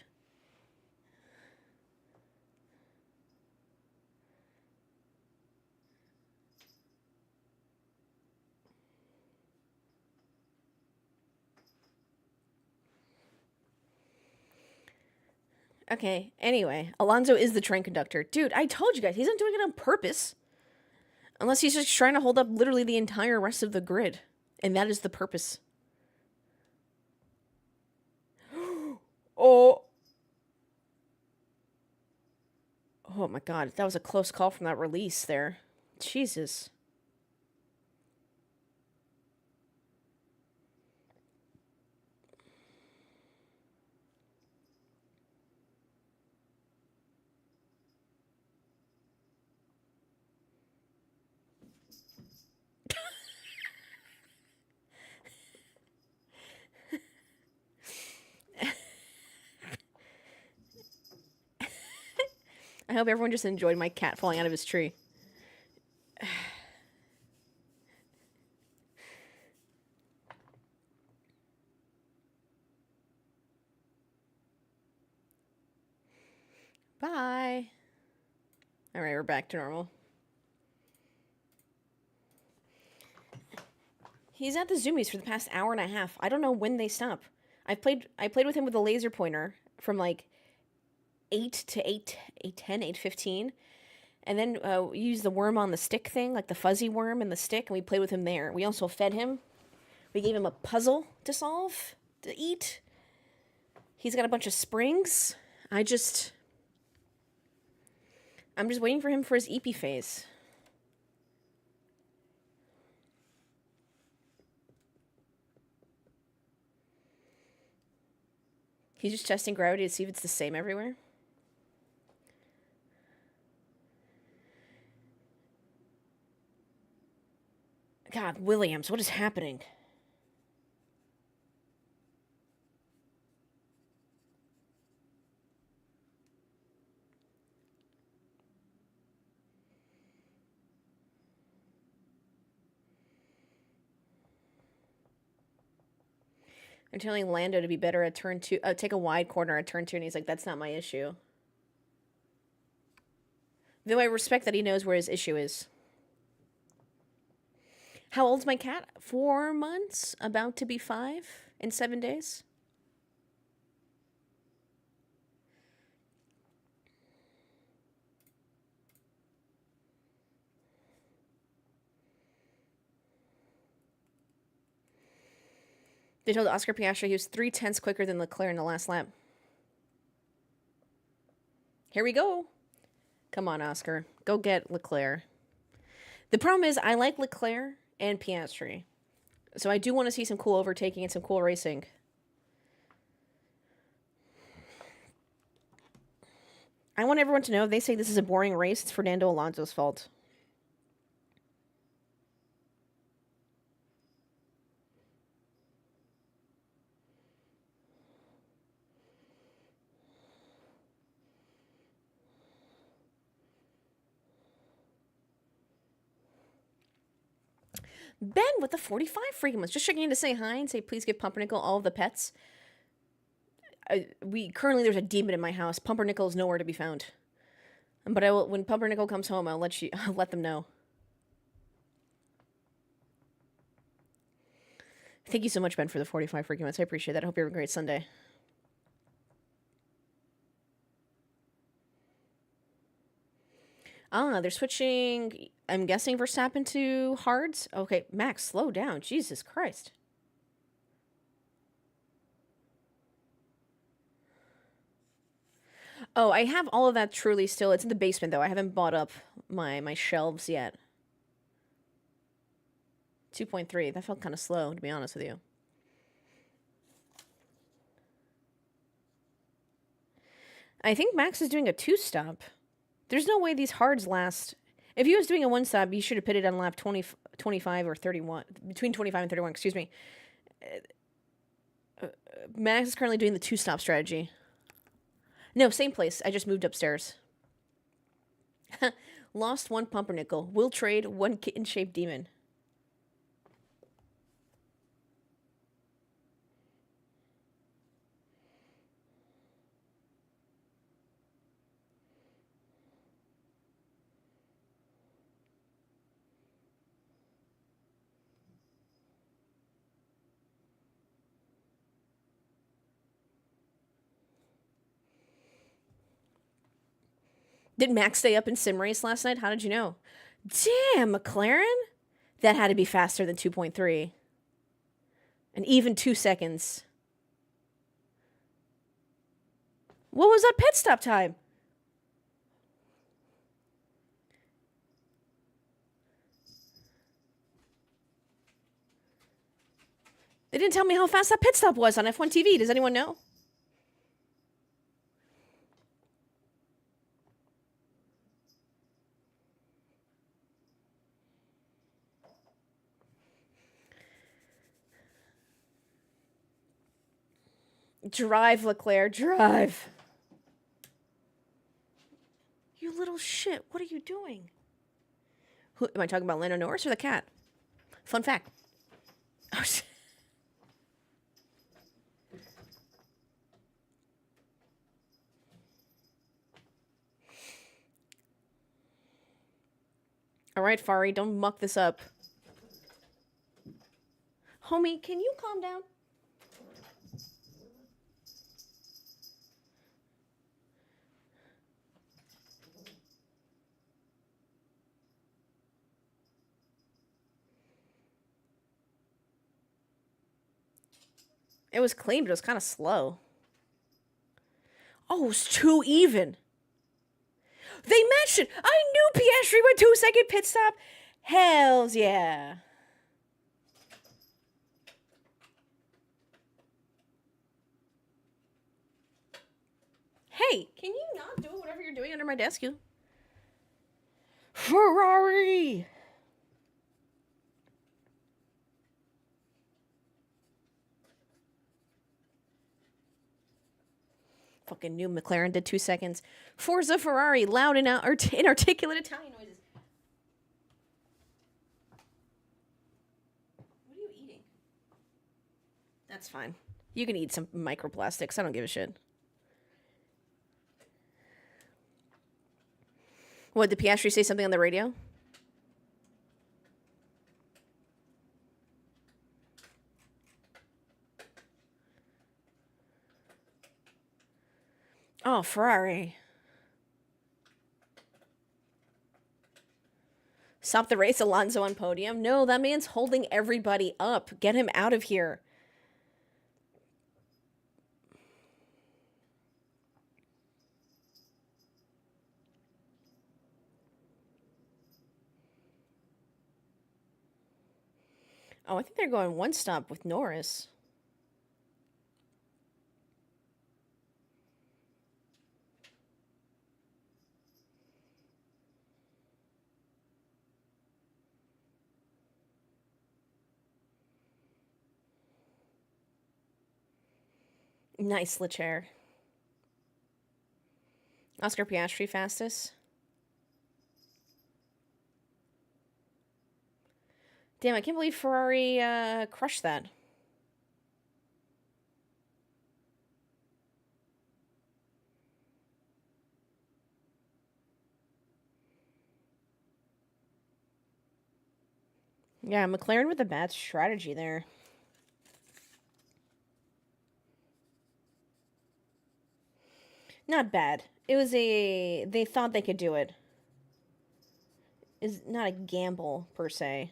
Okay, anyway, Alonso is the train conductor. Dude, I told you guys, he's not doing it on purpose. Unless he's just trying to hold up literally the entire rest of the grid. And that is the purpose. Oh. Oh my god, that was a close call from that release there. Jesus. I hope everyone just enjoyed my cat falling out of his tree. Bye. All right, we're back to normal. He's at the Zoomies for the past hour and a half. I don't know when they stop. I played with him with a laser pointer from like 8 to 8:10, 8:15. And then we used the worm on the stick thing, like the fuzzy worm and the stick, and we played with him there. We also fed him. We gave him a puzzle to solve, to eat. He's got a bunch of springs. I'm just waiting for him for his eepy phase. He's just testing gravity to see if it's the same everywhere. God, Williams, what is happening? I'm telling Lando to be better at turn 2, take a wide corner at turn 2, and he's like, that's not my issue. Though I respect that he knows where his issue is. How old's my cat? 4 months? About to be 5 in 7 days? They told Oscar Piastri he was 3/10 quicker than Leclerc in the last lap. Here we go. Come on, Oscar. Go get Leclerc. The problem is I like Leclerc and Piastri. So I do want to see some cool overtaking and some cool racing. I want everyone to know if they say this is a boring race, it's Fernando Alonso's fault. Ben with the 45 freaking months. Just checking in to say hi and say please give Pumpernickel all of the pets. Currently there's a demon in my house. Pumpernickel is nowhere to be found. But I will, when Pumpernickel comes home, I'll let them know. Thank you so much, Ben, for the 45 freaking months. I appreciate that. I hope you have a great Sunday. Ah, they're switching, I'm guessing, Verstappen to hards? Okay, Max, slow down. Jesus Christ. Oh, I have all of that truly still. It's in the basement, though. I haven't bought up my shelves yet. 2.3. That felt kind of slow, to be honest with you. I think Max is doing a 2-stop. There's no way these hards last. If he was doing a 1-stop, you should have pitted on lap 25 or 31. Between 25 and 31, excuse me. Max is currently doing the 2-stop strategy. No, same place. I just moved upstairs. Lost 1 pumpernickel. Will trade 1 kitten-shaped demon. Did Max stay up in sim race last night? How did you know? Damn, McLaren? That had to be faster than 2.3. And even 2 seconds. What was that pit stop time? They didn't tell me how fast that pit stop was on F1 TV. Does anyone know? Drive, Leclerc, drive. You little shit. What are you doing? Who, am I talking about Lando Norris or the cat? Fun fact. Oh, shit. All right, Fari, don't muck this up. Homie, can you calm down? It was clean, but it was kind of slow. Oh, it was too even. They matched it. I knew Piastri went 2-second pit stop. Hells yeah. Hey, can you not do whatever you're doing under my desk, you? Ferrari! Fucking new McLaren did 2 seconds. Forza Ferrari, loud and inarticulate Italian noises. What are you eating? That's fine. You can eat some microplastics. I don't give a shit. What, did Piastri say something on the radio? Oh, Ferrari. Stop the race, Alonso on podium. No, that man's holding everybody up. Get him out of here. Oh, I think they're going one stop with Norris. Nice, Leclerc. Oscar Piastri fastest. Damn, I can't believe Ferrari crushed that. Yeah, McLaren with a bad strategy there. Not bad. It was they thought they could do it. It's not a gamble, per se.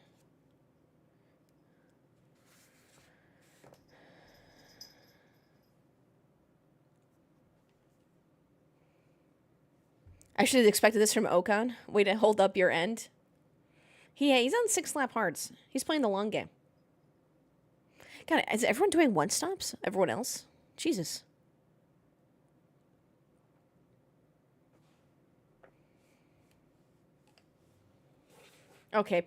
I should have expected this from Ocon. Way to hold up your end. He's on 6 lap hards. He's playing the long game. God, is everyone doing one stops? Everyone else? Jesus. Okay.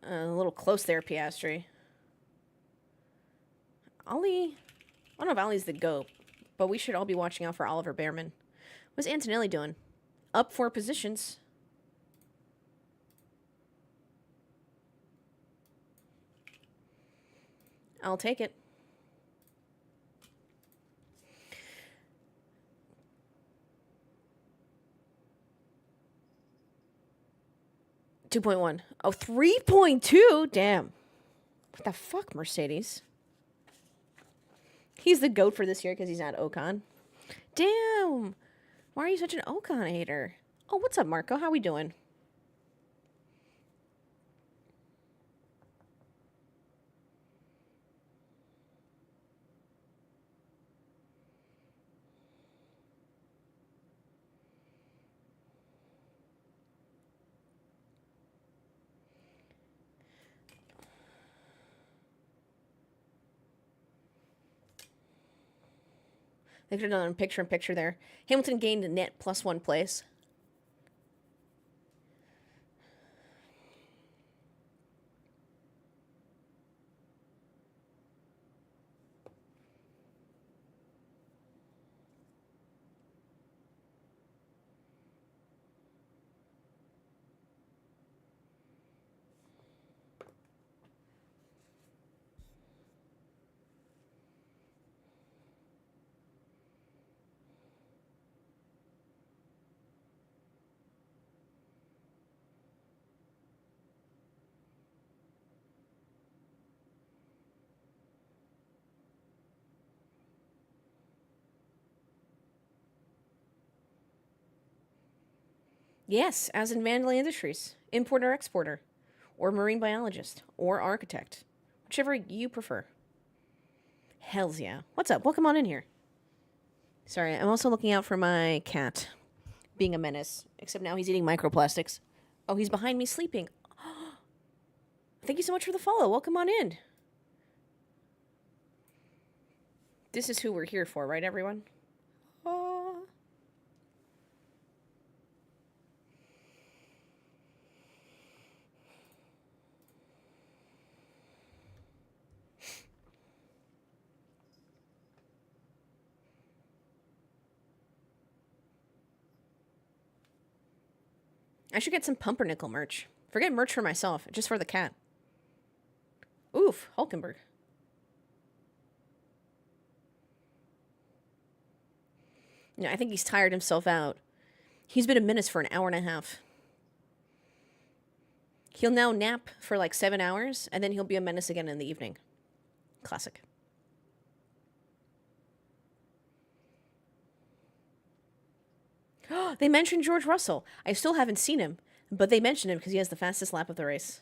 A little close there, Piastri. Ollie. I don't know if Ollie's the GOAT, but we should all be watching out for Oliver Behrman. What's Antonelli doing? Up 4 positions. I'll take it. $2.1. Oh, 3.2? Damn. What the fuck, Mercedes? He's the GOAT for this year because he's not Ocon. Damn. Why are you such an Ocon hater? Oh, what's up, Marco? How we doing? They could have done a picture-in-picture there. Hamilton gained a net +1 place. Yes, as in Vandalay Industries, importer exporter, or marine biologist, or architect, whichever you prefer. Hells yeah. What's up? Welcome on in here. Sorry, I'm also looking out for my cat, being a menace. Except now he's eating microplastics. Oh, he's behind me sleeping. Thank you so much for the follow. Welcome on in. This is who we're here for, right, everyone? I should get some pumpernickel merch. Forget merch for myself, just for the cat. Oof, Hulkenberg. No, I think he's tired himself out. He's been a menace for an hour and a half. He'll now nap for like 7 hours, and then he'll be a menace again in the evening. Classic. They mentioned George Russell. I still haven't seen him, but they mentioned him because he has the fastest lap of the race.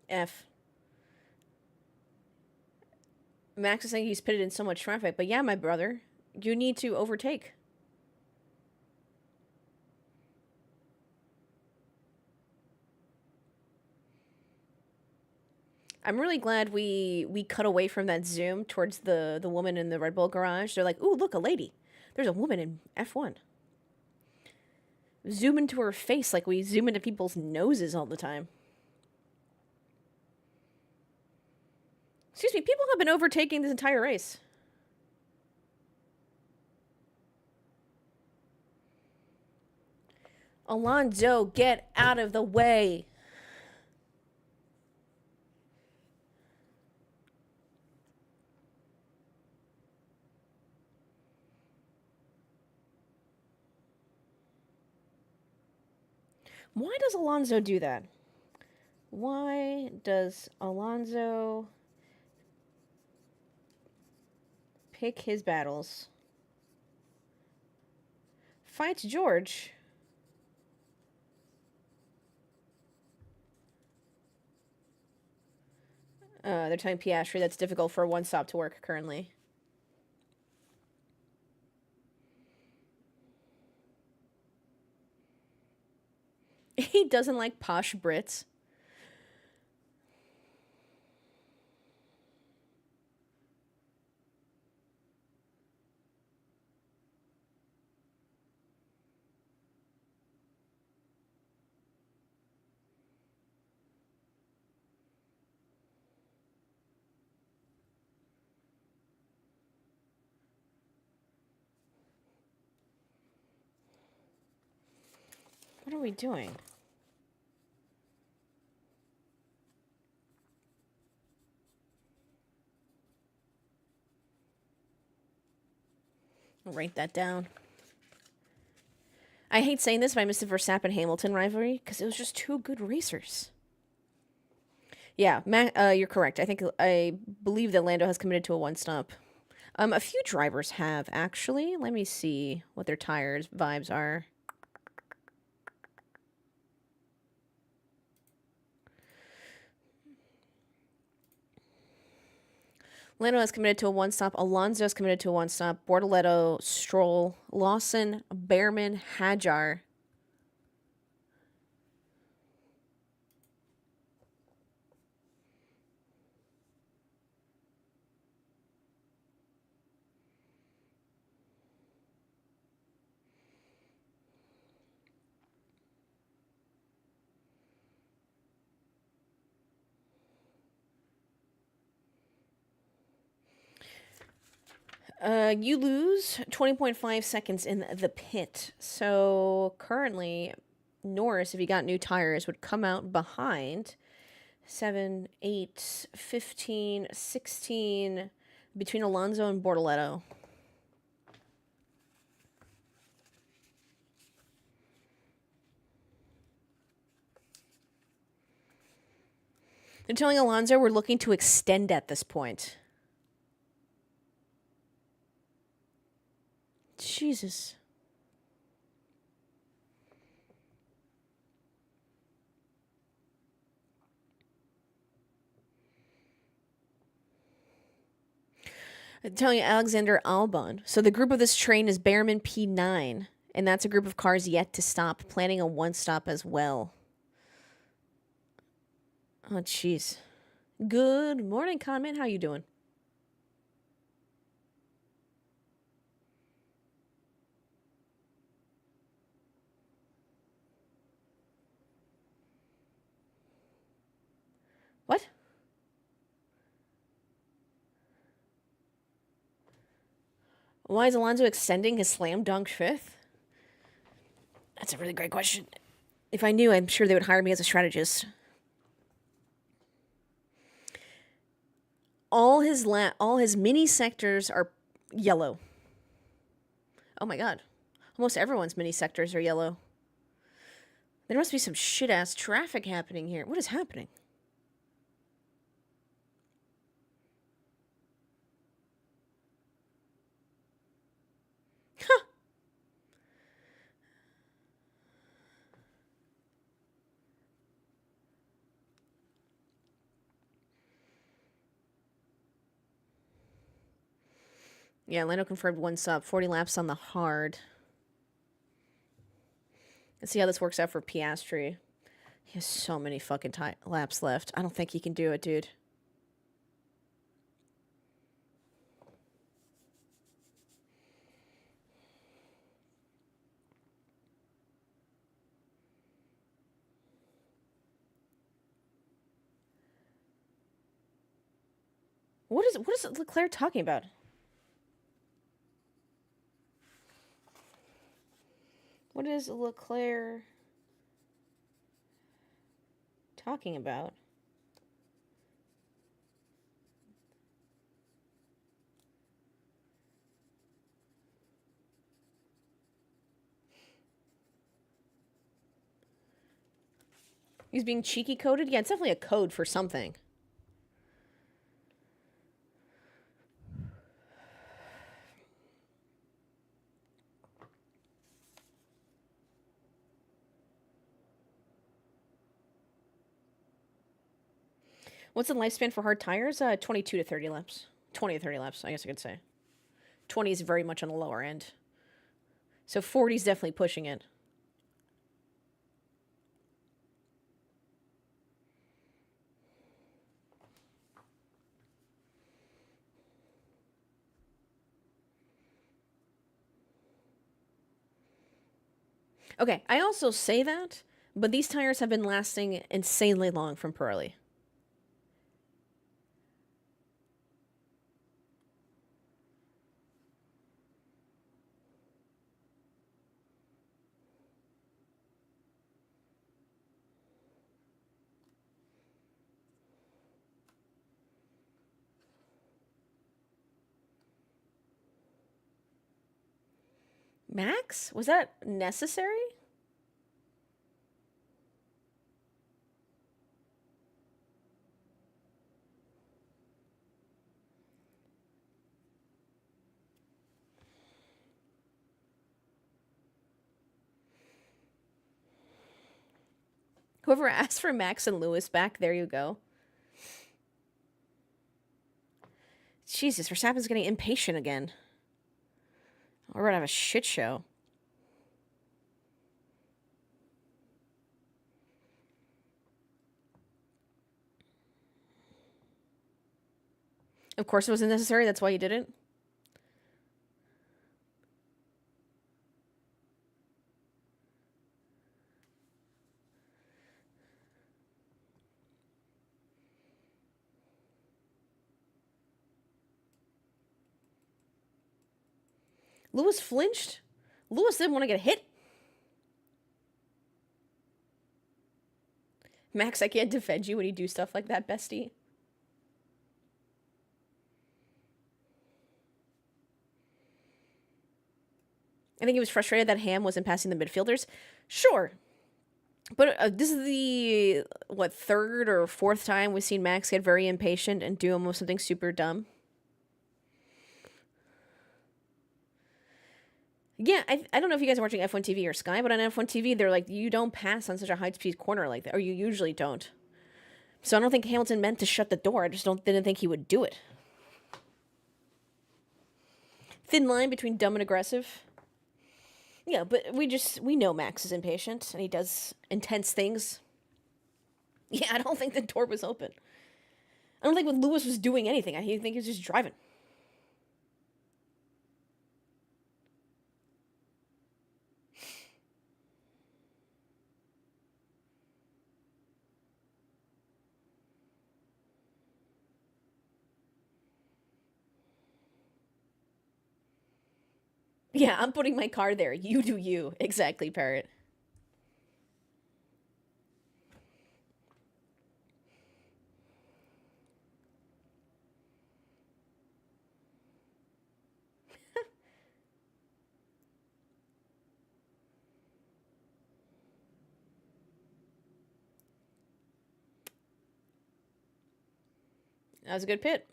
F. Max is saying he's pitted in so much traffic, but yeah, my brother, you need to overtake. I'm really glad we cut away from that zoom towards the woman in the Red Bull garage. They're like, ooh, look, a lady. There's a woman in F1. Zoom into her face like we zoom into people's noses all the time. Excuse me, people have been overtaking this entire race. Alonso, get out of the way. Why does Alonso do that? Why does Alonso pick his battles? Fight George. They're telling Piastri that's difficult for a one stop to work currently. He doesn't like posh Brits. are we doing? I'll write that down. I hate saying this, but I missed the Verstappen-Hamilton rivalry because it was just two good racers. Yeah, you're correct. I believe that Lando has committed to a one-stop. A few drivers have, actually. Let me see what their tires vibes are. Lando has committed to a one-stop. Alonso has committed to a one-stop. Bortoleto, Stroll, Lawson, Behrman, Hadjar. You lose 20.5 seconds in the pit. So currently, Norris, if he got new tires, would come out behind 7, 8, 15, 16 between Alonso and Bortoleto. They're telling Alonso we're looking to extend at this point. Jesus. I'm telling you, Alexander Albon. So the group of this train is Behrman P9, and that's a group of cars yet to stop, planning a one-stop as well. Oh, jeez. Good morning, Conman. How you doing? What? Why is Alonso extending his slam dunk fifth? That's a really great question. If I knew, I'm sure they would hire me as a strategist. All his mini sectors are yellow. Oh my god. Almost everyone's mini sectors are yellow. There must be some shit-ass traffic happening here. What is happening? Huh. Yeah, Lando confirmed one sub, 40 laps on the hard. Let's see how this works out for Piastri. He has so many fucking laps left. I don't think he can do it, dude. What is Leclerc talking about? What is Leclerc talking about? He's being cheeky coded? Yeah, it's definitely a code for something. What's the lifespan for hard tires? 22 to 30 laps. 20 to 30 laps, I guess I could say. 20 is very much on the lower end. So 40 is definitely pushing it. Okay, I also say that, but these tires have been lasting insanely long from Pirelli. Max? Was that necessary? Whoever asked for Max and Lewis back, there you go. Jesus, Verstappen's getting impatient again. We're gonna have a shit show. Of course it wasn't necessary, that's why you did it. Lewis flinched. Lewis didn't want to get hit. Max, I can't defend you when you do stuff like that, bestie. I think he was frustrated that Ham wasn't passing the midfielders. Sure. But this is the, third or fourth time we've seen Max get very impatient and do almost something super dumb. Yeah, I don't know if you guys are watching F1 TV or Sky, but on F1 TV, they're like, you don't pass on such a high-speed corner like that, or you usually don't. So I don't think Hamilton meant to shut the door. I just didn't think he would do it. Thin line between dumb and aggressive. Yeah, but we know Max is impatient, and he does intense things. Yeah, I don't think the door was open. I don't think what Lewis was doing anything. I think he was just driving. Yeah, I'm putting my car there. You do you. Exactly, Parrot. That was a good pit.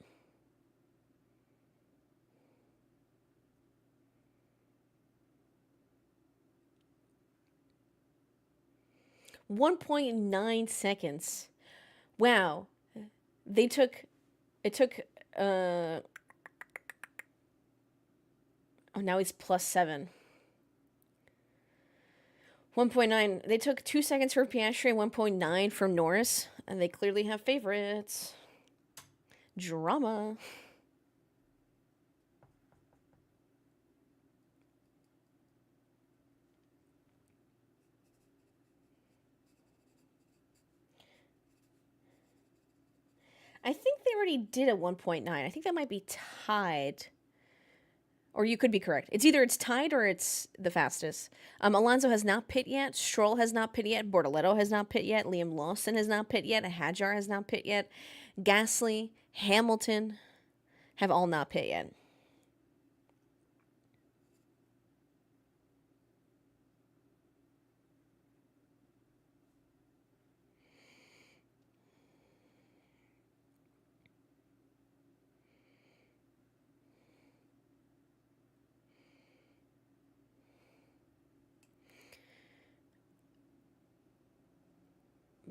.9 seconds. Wow. It took oh, now he's +7. 1.9. They took 2 seconds for Piastri and 1.9 from Norris, and they clearly have favorites. Drama. I think they already did a 1.9. I think that might be tied. Or you could be correct. It's tied or it's the fastest. Alonso has not pit yet. Stroll has not pit yet. Bortoletto has not pit yet. Liam Lawson has not pit yet. Hadjar has not pit yet. Gasly, Hamilton have all not pit yet.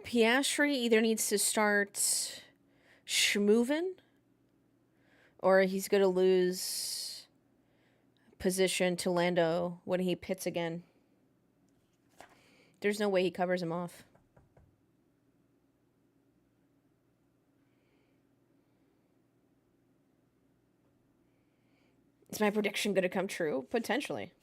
Piastri either needs to start schmoving or he's going to lose position to Lando when he pits again. There's no way he covers him off. Is my prediction going to come true? Potentially.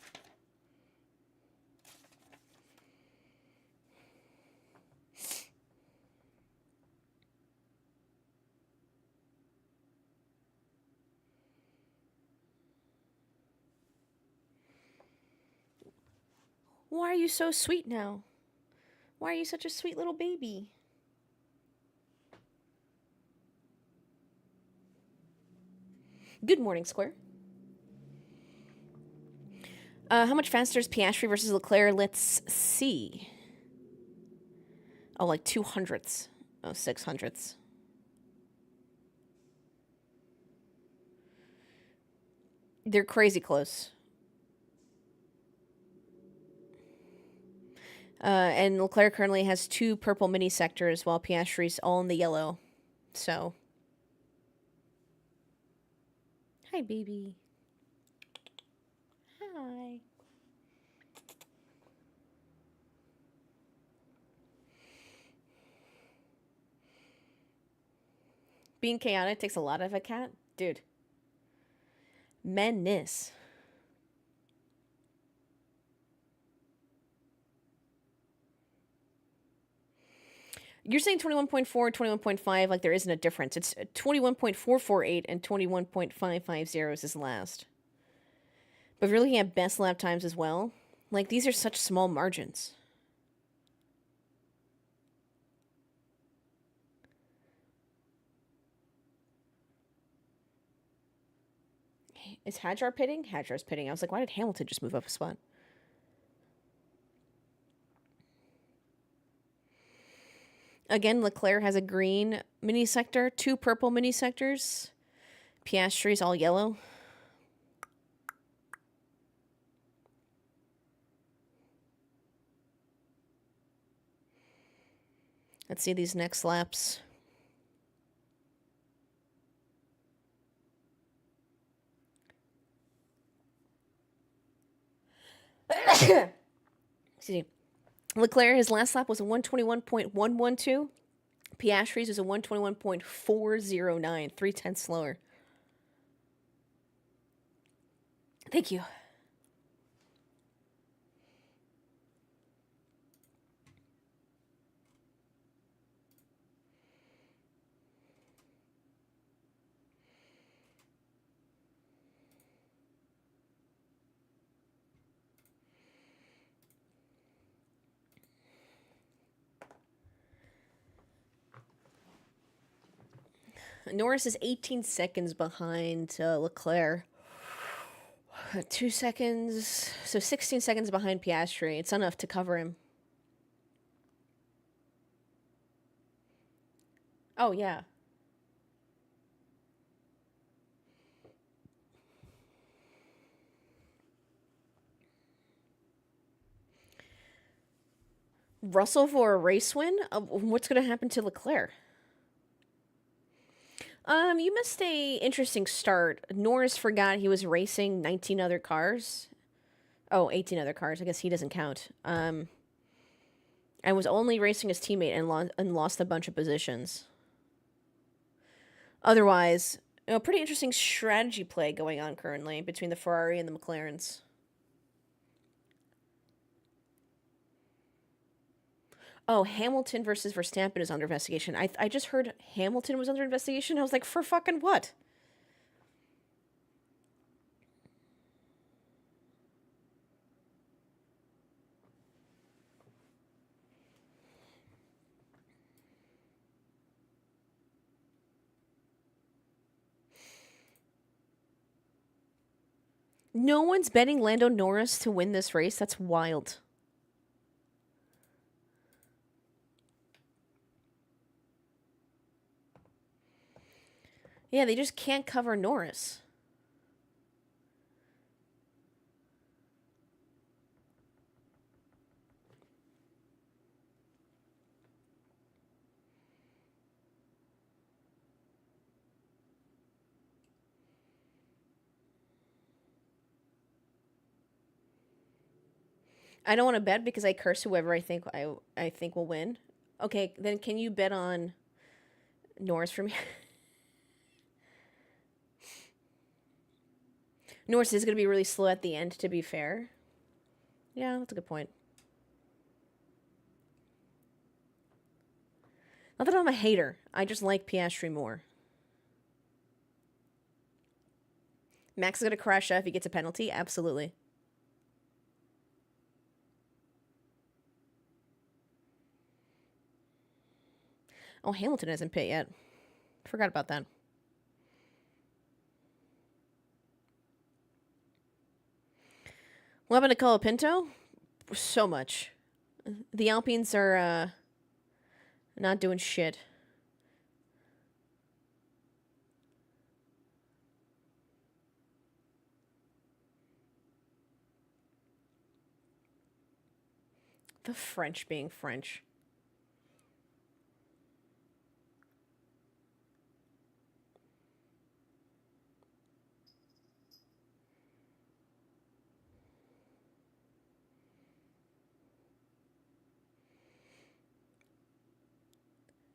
Why are you so sweet now? Why are you such a sweet little baby? Good morning, Square. How much faster is Piastri versus Leclerc? Let's see. Oh, like 200ths. Oh, 600ths. They're crazy close. And Leclerc currently has 2 purple mini sectors, while Piastri's all in the yellow. So. Hi, baby. Hi. Being chaotic takes a lot of a cat? Dude. Menace. You're saying 21.4, 21.5, like there isn't a difference. It's 21.448 and 21.550 is his last. But if you're looking at best lap times as well, like these are such small margins. Is Hadjar pitting? Hadjar's pitting. I was like, why did Hamilton just move up a spot? Again, Leclerc has a green mini sector, 2 purple mini sectors. Piastri's all yellow. Let's see these next laps. Excuse me. Leclerc, his last lap was a 121.112. Piastri's was a 121.409, 3/10 slower. Thank you. Norris is 18 seconds behind Leclerc. 2 seconds. So 16 seconds behind Piastri. It's enough to cover him. Oh, yeah. Russell for a race win? What's going to happen to Leclerc? You missed a interesting start. Norris forgot he was racing 19 other cars. Oh, 18 other cars. I guess he doesn't count. And was only racing his teammate and lost a bunch of positions. Otherwise, pretty interesting strategy play going on currently between the Ferrari and the McLarens. Oh, Hamilton versus Verstappen is under investigation. I just heard Hamilton was under investigation. I was like, for fucking what? No one's betting Lando Norris to win this race? That's wild. Yeah, they just can't cover Norris. I don't want to bet because I curse whoever I think will win. Okay, then can you bet on Norris for me? Norris is going to be really slow at the end, to be fair. Yeah, that's a good point. Not that I'm a hater. I just like Piastri more. Max is going to crash if he gets a penalty? Absolutely. Oh, Hamilton hasn't pit yet. Forgot about that. What happened to Colapinto? So much. The Alpines are not doing shit. The French being French.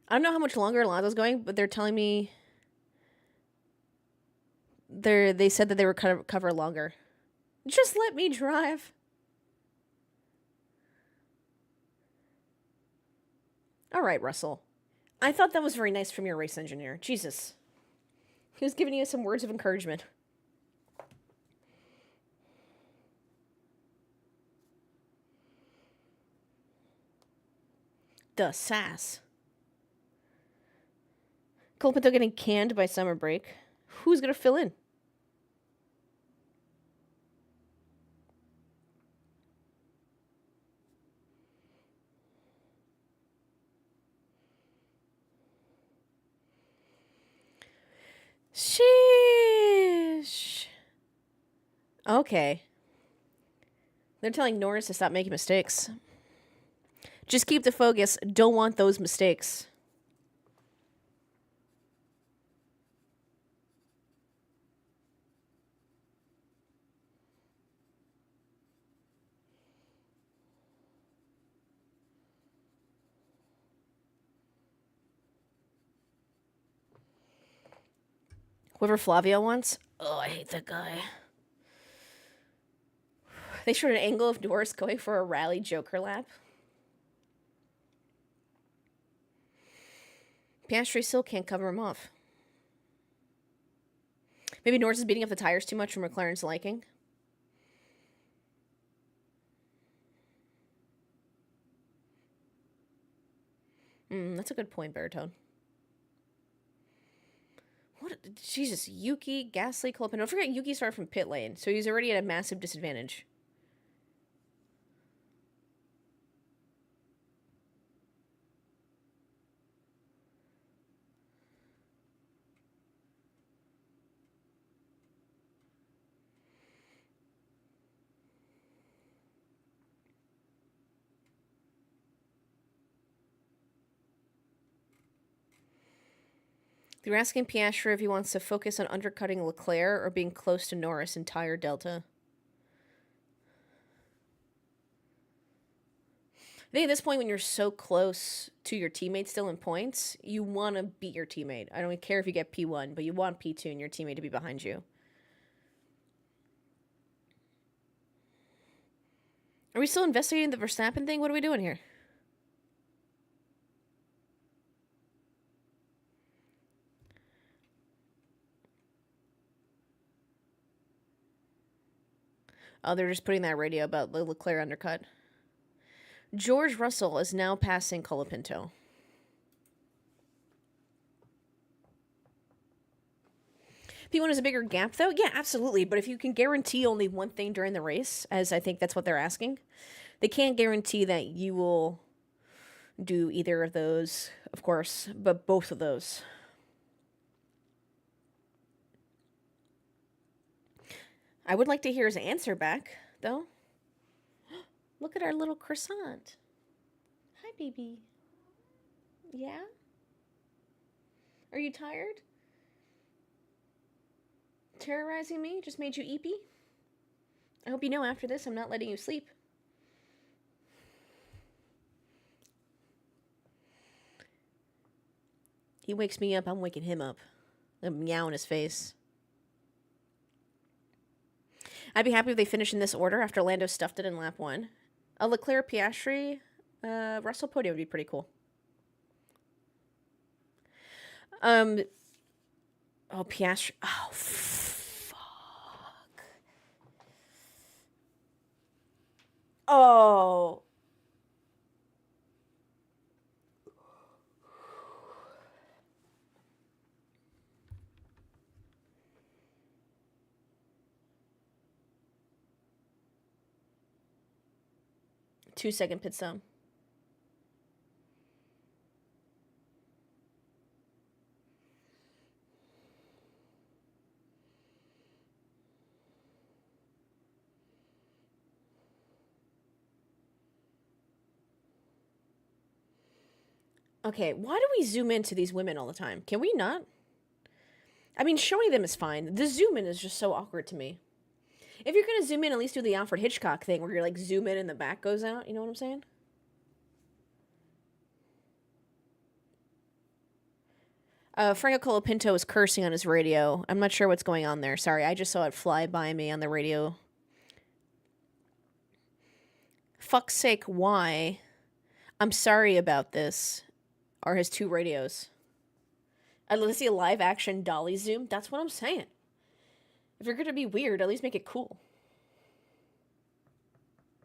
I don't know how much longer Alonso's going, but they're telling me they said that they were cover longer. Just let me drive. All right, Russell. I thought that was very nice from your race engineer. Jesus. He was giving you some words of encouragement. The sass. Colapinto getting canned by summer break. Who's going to fill in? Sheesh. Okay. They're telling Norris to stop making mistakes. Just keep the focus. Don't want those mistakes. Whoever Flavio wants. Oh, I hate that guy. They showed an angle of Norris going for a rally Joker lap. Piastri still can't cover him off. Maybe Norris is beating up the tires too much for McLaren's liking. That's a good point, Baritone. What? Jesus, Yuki, Gasly, Colapinto. Don't forget Yuki started from pit lane, so he's already at a massive disadvantage. They're asking Piastri if he wants to focus on undercutting Leclerc or being close to Norris in tire delta. I think at this point, when you're so close to your teammate still in points, you want to beat your teammate. I don't care if you get P1, but you want P2 and your teammate to be behind you. Are we still investigating the Verstappen thing? What are we doing here? Oh, they're just putting that radio about the Leclerc undercut. George Russell is now passing Colapinto. P1 is a bigger gap, though? Yeah, absolutely. But if you can guarantee only one thing during the race, as I think that's what they're asking, they can't guarantee that you will do either of those, of course, but both of those. I would like to hear his answer back, though. Look at our little croissant. Hi, baby. Yeah? Are you tired? Terrorizing me just made you eepy? I hope you know after this I'm not letting you sleep. He wakes me up, I'm waking him up. A meow in his face. I'd be happy if they finish in this order after Lando stuffed it in lap 1. A Leclerc, Piastri, Russell podium would be pretty cool. Oh, Piastri. Oh, fuck. Oh. 2-second pit stop. Okay, why do we zoom into these women all the time? Can we not? I mean, showing them is fine. The zoom in is just so awkward to me. If you're gonna zoom in, at least do the Alfred Hitchcock thing where you're like zoom in and the back goes out. You know what I'm saying? Franco Colapinto is cursing on his radio. I'm not sure what's going on there. Sorry, I just saw it fly by me on the radio. Fuck's sake, why? I'm sorry about this. Are his 2 radios. I'd love to see a live action dolly zoom. That's what I'm saying. If you're gonna be weird, at least make it cool.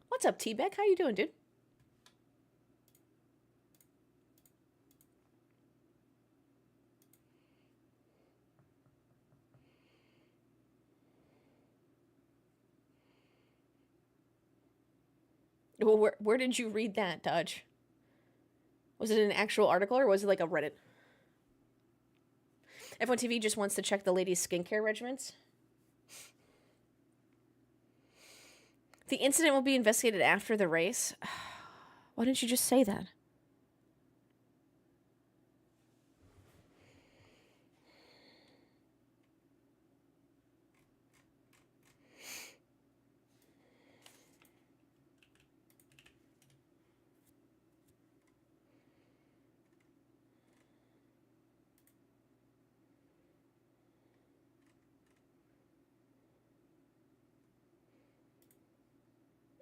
What's up, T-Beck? How you doing, dude? Well, where did you read that, Dodge? Was it an actual article or was it like a Reddit? F1 TV just wants to check the ladies' skincare regimens. The incident will be investigated after the race. Why didn't you just say that?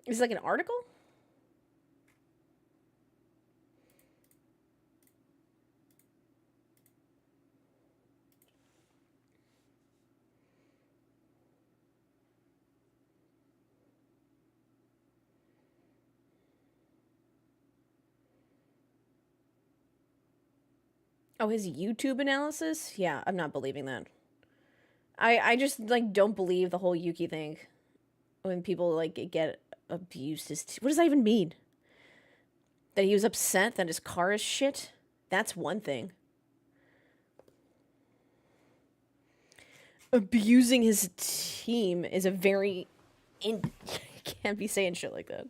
Is it like an article? Oh, his YouTube analysis? Yeah, I'm not believing that. I just like don't believe the whole Yuki thing. When people like get abused, what does that even mean? That he was upset that his car is shit? That's one thing. Abusing his team is a very can't be saying shit like that.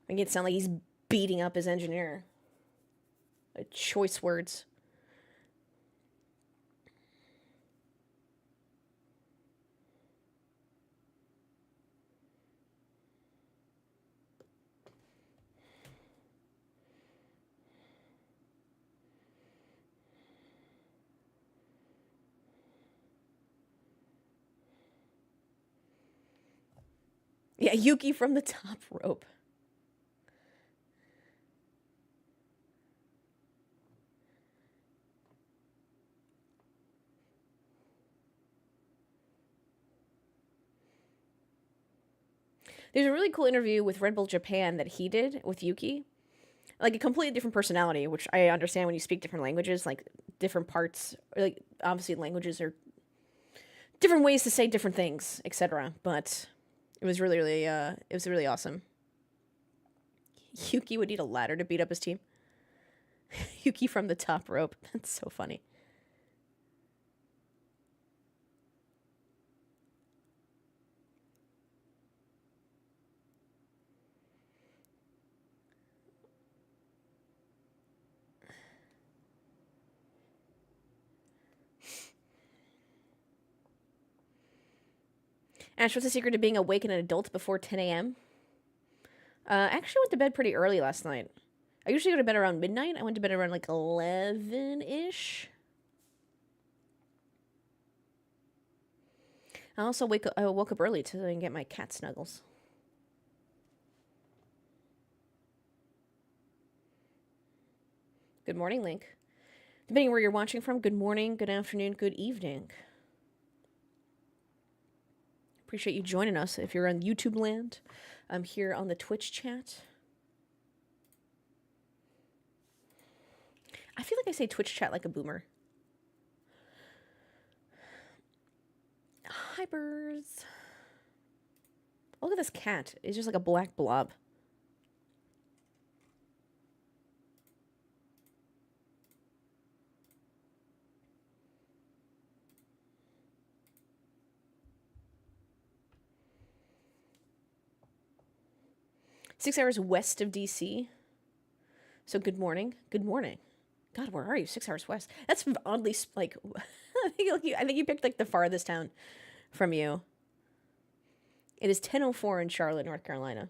Make it sound like he's beating up his engineer. Choice words. Yeah, Yuki from the top rope. There's a really cool interview with Red Bull Japan that he did with Yuki. Like a completely different personality, which I understand when you speak different languages, like different parts, like obviously languages are different ways to say different things, etc. But it was really awesome. Yuki would need a ladder to beat up his team. Yuki from the top rope. That's so funny. Ash, what's the secret to being awake and an adult before 10 a.m.? I actually went to bed pretty early last night. I usually go to bed around midnight. I went to bed around like 11-ish. I also woke up early to get my cat snuggles. Good morning, Link. Depending where you're watching from, good morning, good afternoon, good evening. Appreciate you joining us. If you're on YouTube land, I'm here on the Twitch chat. I feel like I say Twitch chat like a boomer. Hi, birds. Look at this cat. It's just like a black blob. 6 hours west of DC. So good morning. Good morning. God, where are you? 6 hours west. That's oddly like. I think you picked like the farthest town from you. It is 10:04 in Charlotte, North Carolina.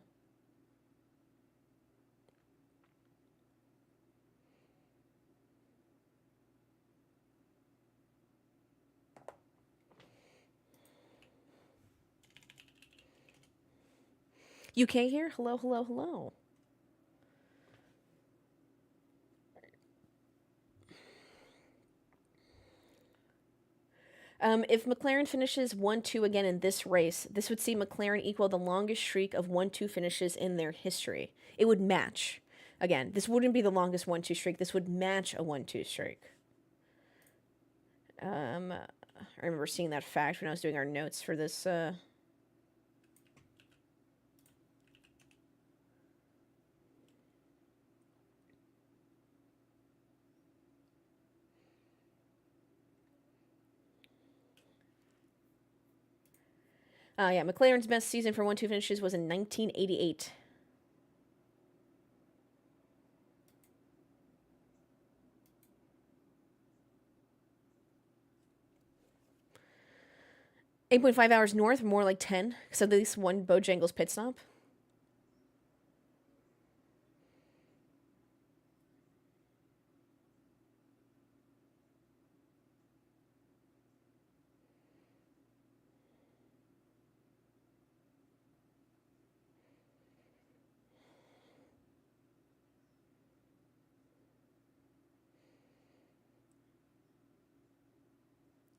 UK here? Hello, hello, hello. If McLaren finishes 1-2 again in this race, this would see McLaren equal the longest streak of 1-2 finishes in their history. It would match. Again, this wouldn't be the longest 1-2 streak. This would match a 1-2 streak. I remember seeing that fact when I was doing our notes for this. Yeah, McLaren's best season for 1-2 finishes was in 1988. $8.5 north, more like 10. So at least one Bojangles pit stop.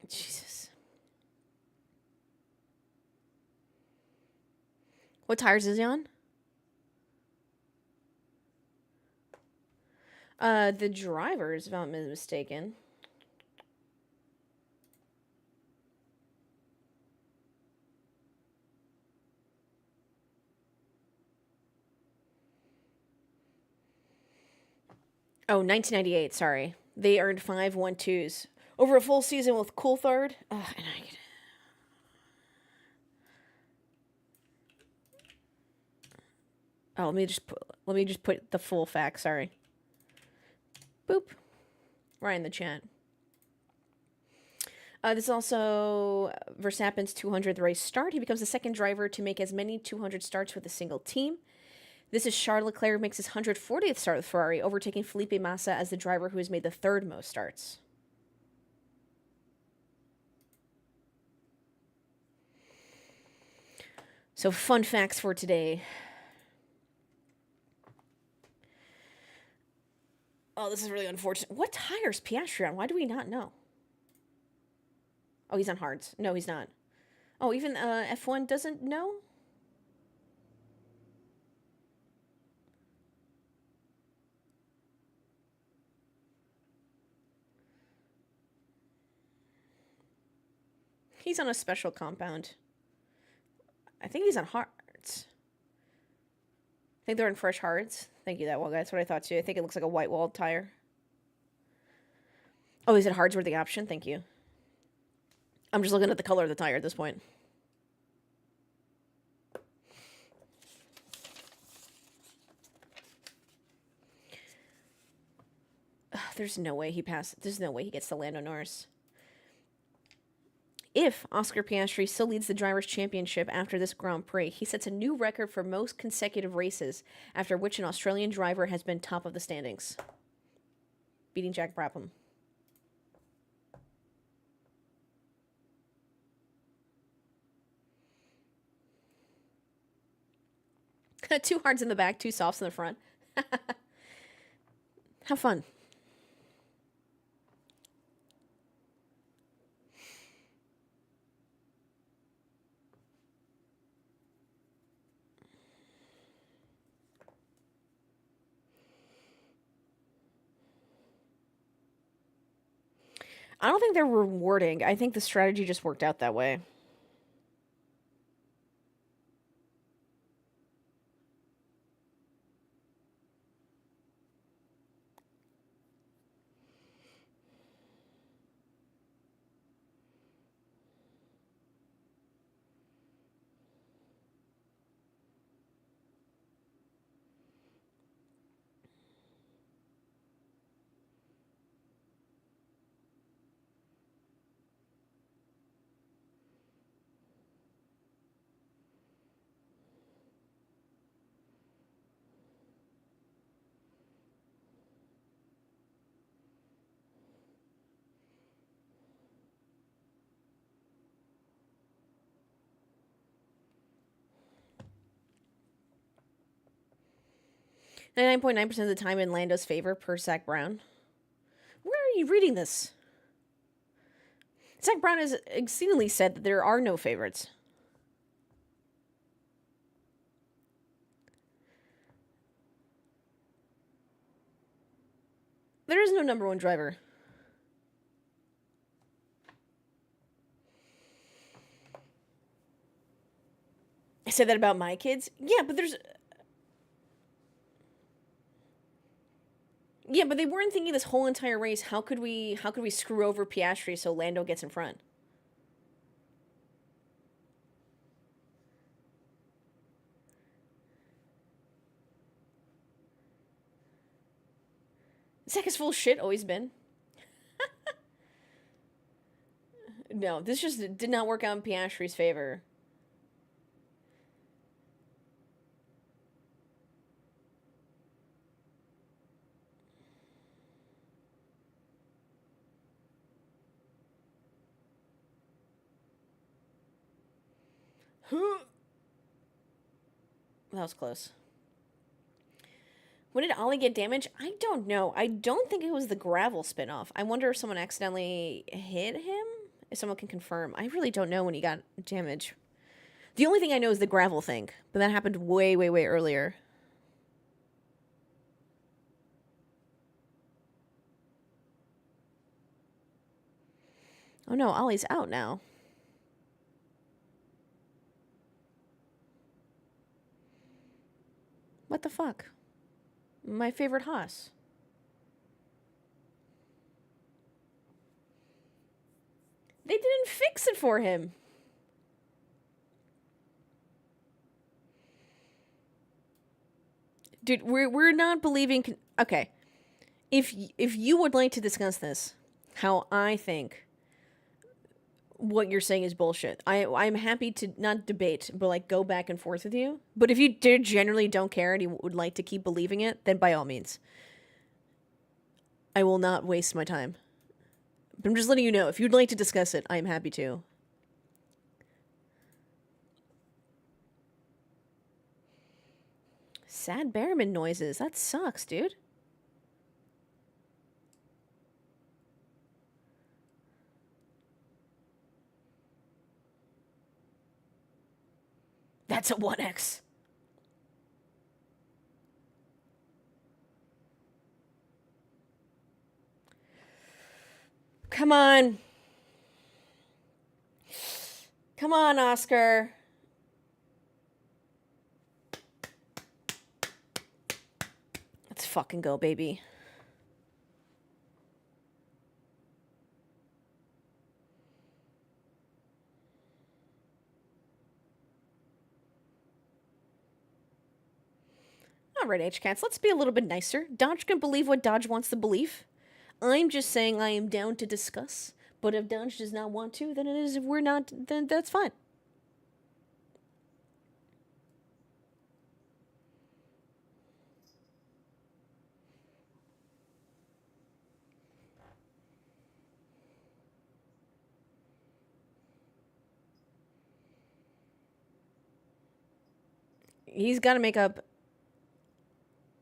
Jesus. What tires is he on? The drivers, if I'm not mistaken. Oh, 1998, sorry. They earned 5 1-2s. Over a full season with Coulthard. Oh, let me just put the full fact, sorry. Boop. Right in the chat. This is also Verstappen's 200th race start. He becomes the second driver to make as many 200 starts with a single team. This is Charles Leclerc makes his 140th start with Ferrari, overtaking Felipe Massa as the driver who has made the third most starts. So fun facts for today. Oh, this is really unfortunate. What tires Piastri on? Why do we not know? Oh, he's on hards. No, he's not. Oh, even F1 doesn't know? He's on a special compound. I think he's on hards. I think they're in fresh hards. Thank you, that one guy. That's what I thought too. I think it looks like a white walled tire. Oh, is it hards were the option? Thank you. I'm just looking at the color of the tire at this point. There's no way he passed. There's no way he gets to Lando Norris. If Oscar Piastri still leads the Drivers' Championship after this Grand Prix, he sets a new record for most consecutive races, after which an Australian driver has been top of the standings, beating Jack Brabham. Two hards in the back, two softs in the front. Have fun. I don't think they're rewarding. I think the strategy just worked out that way. 99.9% of the time in Lando's favor per Zach Brown. Where are you reading this? Zach Brown has exceedingly said that there are no favorites. There is no number one driver. I said that about my kids. Yeah, but there's... Yeah, but they weren't thinking this whole entire race, how could we screw over Piastri so Lando gets in front? Zach is full of shit, always been. No, this just did not work out in Piastri's favor. That was close. When did Ollie get damaged? I don't know. I don't think it was the gravel spinoff. I wonder if someone accidentally hit him? If someone can confirm. I really don't know when he got damaged. The only thing I know is the gravel thing. But that happened way, way, way earlier. Oh no, Ollie's out now. What the fuck? My favorite Haas. They didn't fix it for him. Dude, we're not believing... Okay. If you would like to discuss this, how I think what you're saying is bullshit, I'm happy to not debate, but like go back and forth with you. But if you generally don't care and you would like to keep believing it, then by all means. I will not waste my time. But I'm just letting you know, if you'd like to discuss it, I am happy to. Sad Behrman noises. That sucks, dude. That's a 1X. Come on. Come on, Oscar. Let's fucking go, baby. All right, H-Cats, let's be a little bit nicer. Dodge can believe what Dodge wants to believe. I'm just saying I am down to discuss. But if Dodge does not want to, then it is. If we're not, then that's fine. He's got to make up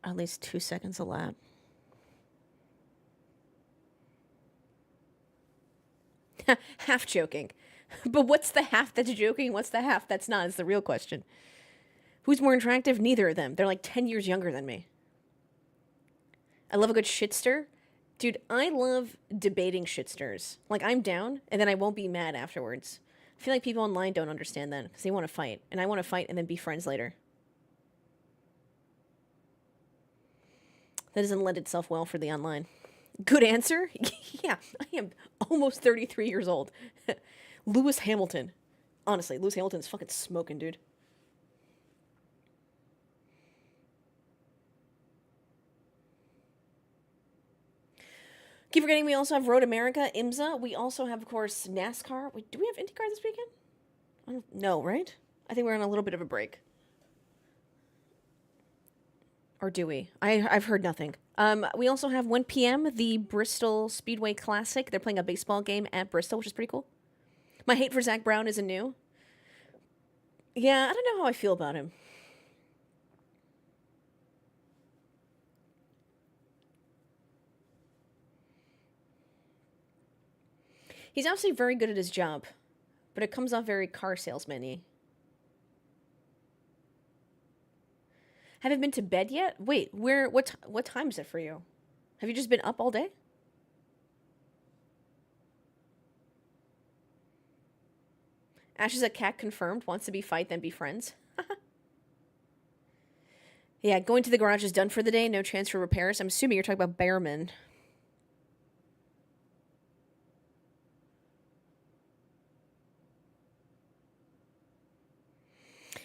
at least 2 seconds a lap. Half joking. But what's the half that's joking? What's the half that's not is the real question. Who's more attractive? Neither of them. They're like 10 years younger than me. I love a good shitster. Dude, I love debating shitsters. Like, I'm down, and then I won't be mad afterwards. I feel like people online don't understand that, because they want to fight. And I want to fight and then be friends later. That doesn't lend itself well for the online. Good answer? Yeah, I am almost 33 years old. Lewis Hamilton. Honestly, Lewis Hamilton's fucking smoking, dude. Keep forgetting we also have Road America, IMSA. We also have, of course, NASCAR. Wait, do we have IndyCar this weekend? No, right? I think we're on a little bit of a break. Or do we? I've heard nothing. We also have 1 p.m., the Bristol Speedway Classic. They're playing a baseball game at Bristol, which is pretty cool. My hate for Zach Brown isn't new. Yeah, I don't know how I feel about him. He's obviously very good at his job, but it comes off very car salesman-y. Haven't been to bed yet? Wait, where? What time is it for you? Have you just been up all day? Ash is a cat confirmed. Wants to be fight, then be friends. Yeah, going to the garage is done for the day. No chance for repairs. I'm assuming you're talking about Behrman.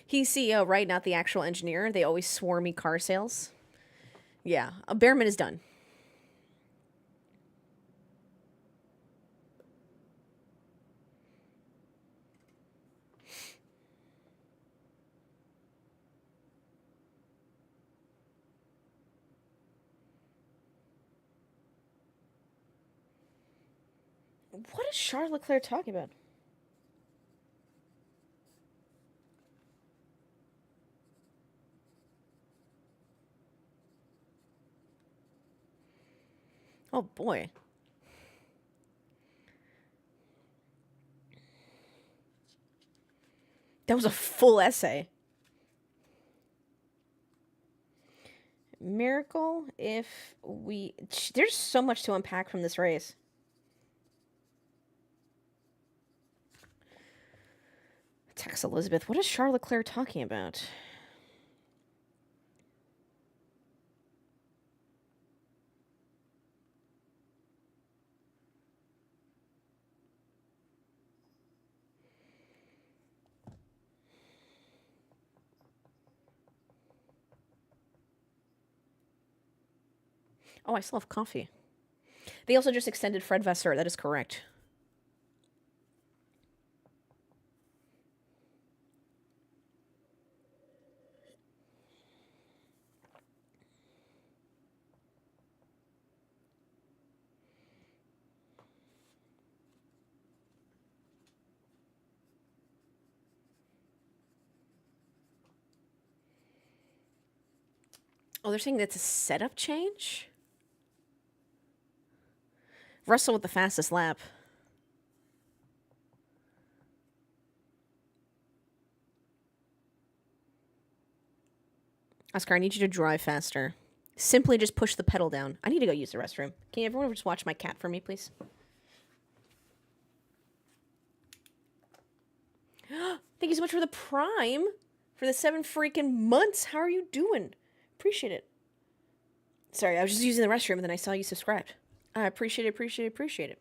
He's CEO, right? Not the actual engineer. They always swore me car sales. Yeah, Behrman is done. What is Charles Leclerc talking about? Oh boy. That was a full essay. Miracle if we... There's so much to unpack from this race. Text Elizabeth. What is Charles Leclerc talking about? Oh, I still have coffee. They also just extended Fred Vasseur. That is correct. Oh, they're saying that's a setup change? Russell with the fastest lap. Oscar, I need you to drive faster. Simply just push the pedal down. I need to go use the restroom. Can everyone just watch my cat for me, please? Thank you so much for the Prime. For the 7 freaking months. How are you doing? Appreciate it. Sorry, I was just using the restroom and then I saw you subscribed. I appreciate it, appreciate it, appreciate it.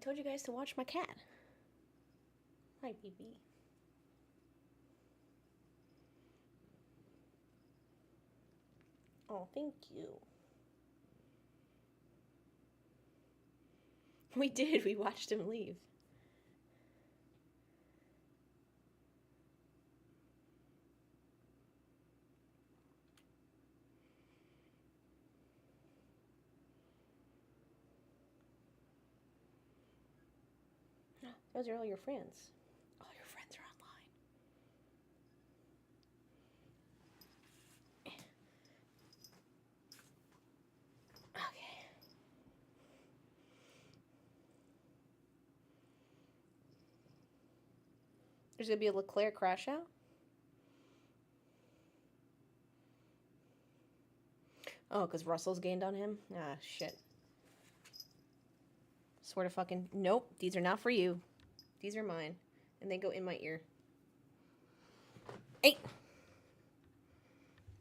told you guys to watch my cat. Hi, BB. Oh, thank you. We did. We watched him leave. Those are all your friends. All your friends are online. Okay. There's gonna be a Leclerc crash out. Oh, because Russell's gained on him? Ah, shit. Swear to fucking... Nope, these are not for you. These are mine. And they go in my ear. Hey!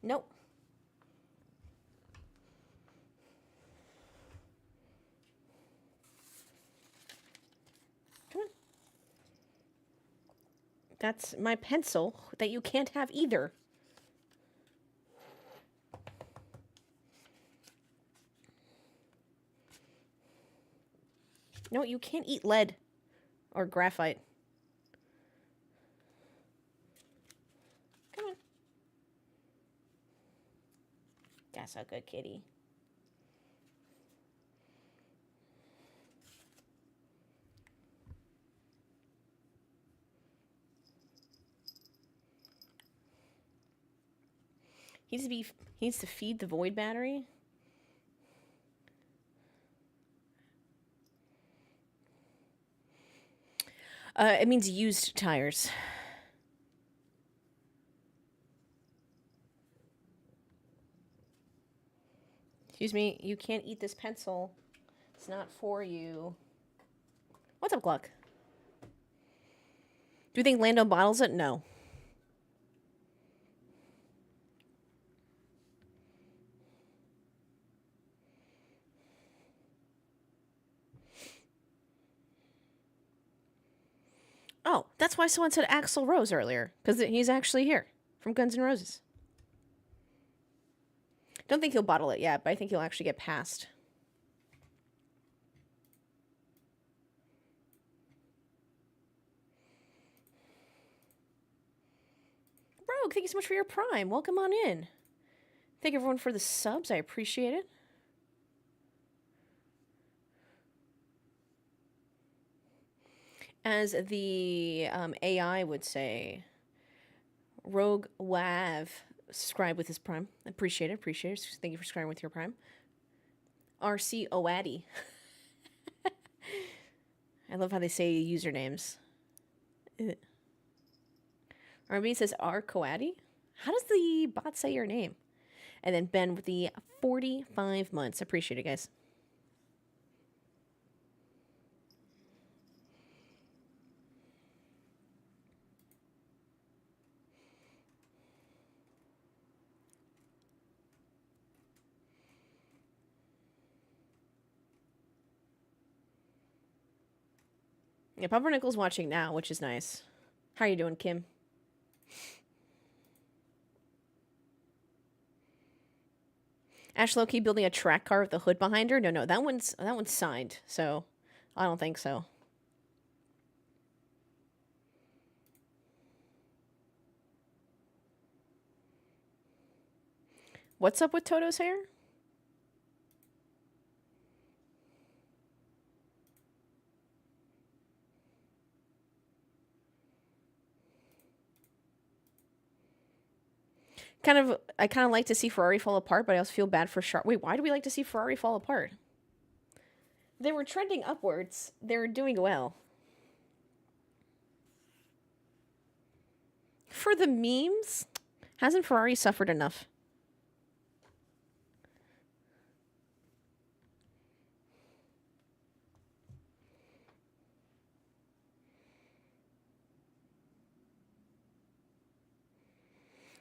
Nope. Come on. That's my pencil that you can't have either. No, you can't eat lead or graphite. Come on. That's a good kitty. He needs to feed the void battery. It means used tires. Excuse me, you can't eat this pencil. It's not for you. What's up, Gluck? Do you think Lando bottles it? No. Oh, that's why someone said Axl Rose earlier. Because he's actually here. From Guns N' Roses. Don't think he'll bottle it yet, but I think he'll actually get passed. Rogue, thank you so much for your Prime. Welcome on in. Thank everyone for the subs. I appreciate it. As the AI would say, Rogue Wav subscribe with his Prime. Appreciate it. Appreciate it. Thank you for subscribing with your Prime. RC Oaddy. I love how they say usernames. RB says R Coaddy. How does the bot say your name? And then Ben with the 45 months. Appreciate it, guys. Yeah, Pumpernickel's watching now, which is nice. How are you doing, Kim? Ash Loki building a track car with the hood behind her? No, that one's signed, so I don't think so. What's up with Toto's hair? I kind of like to see Ferrari fall apart, but I also feel bad for Charles. Wait, why do we like to see Ferrari fall apart? They were trending upwards. They were doing well. For the memes? Hasn't Ferrari suffered enough?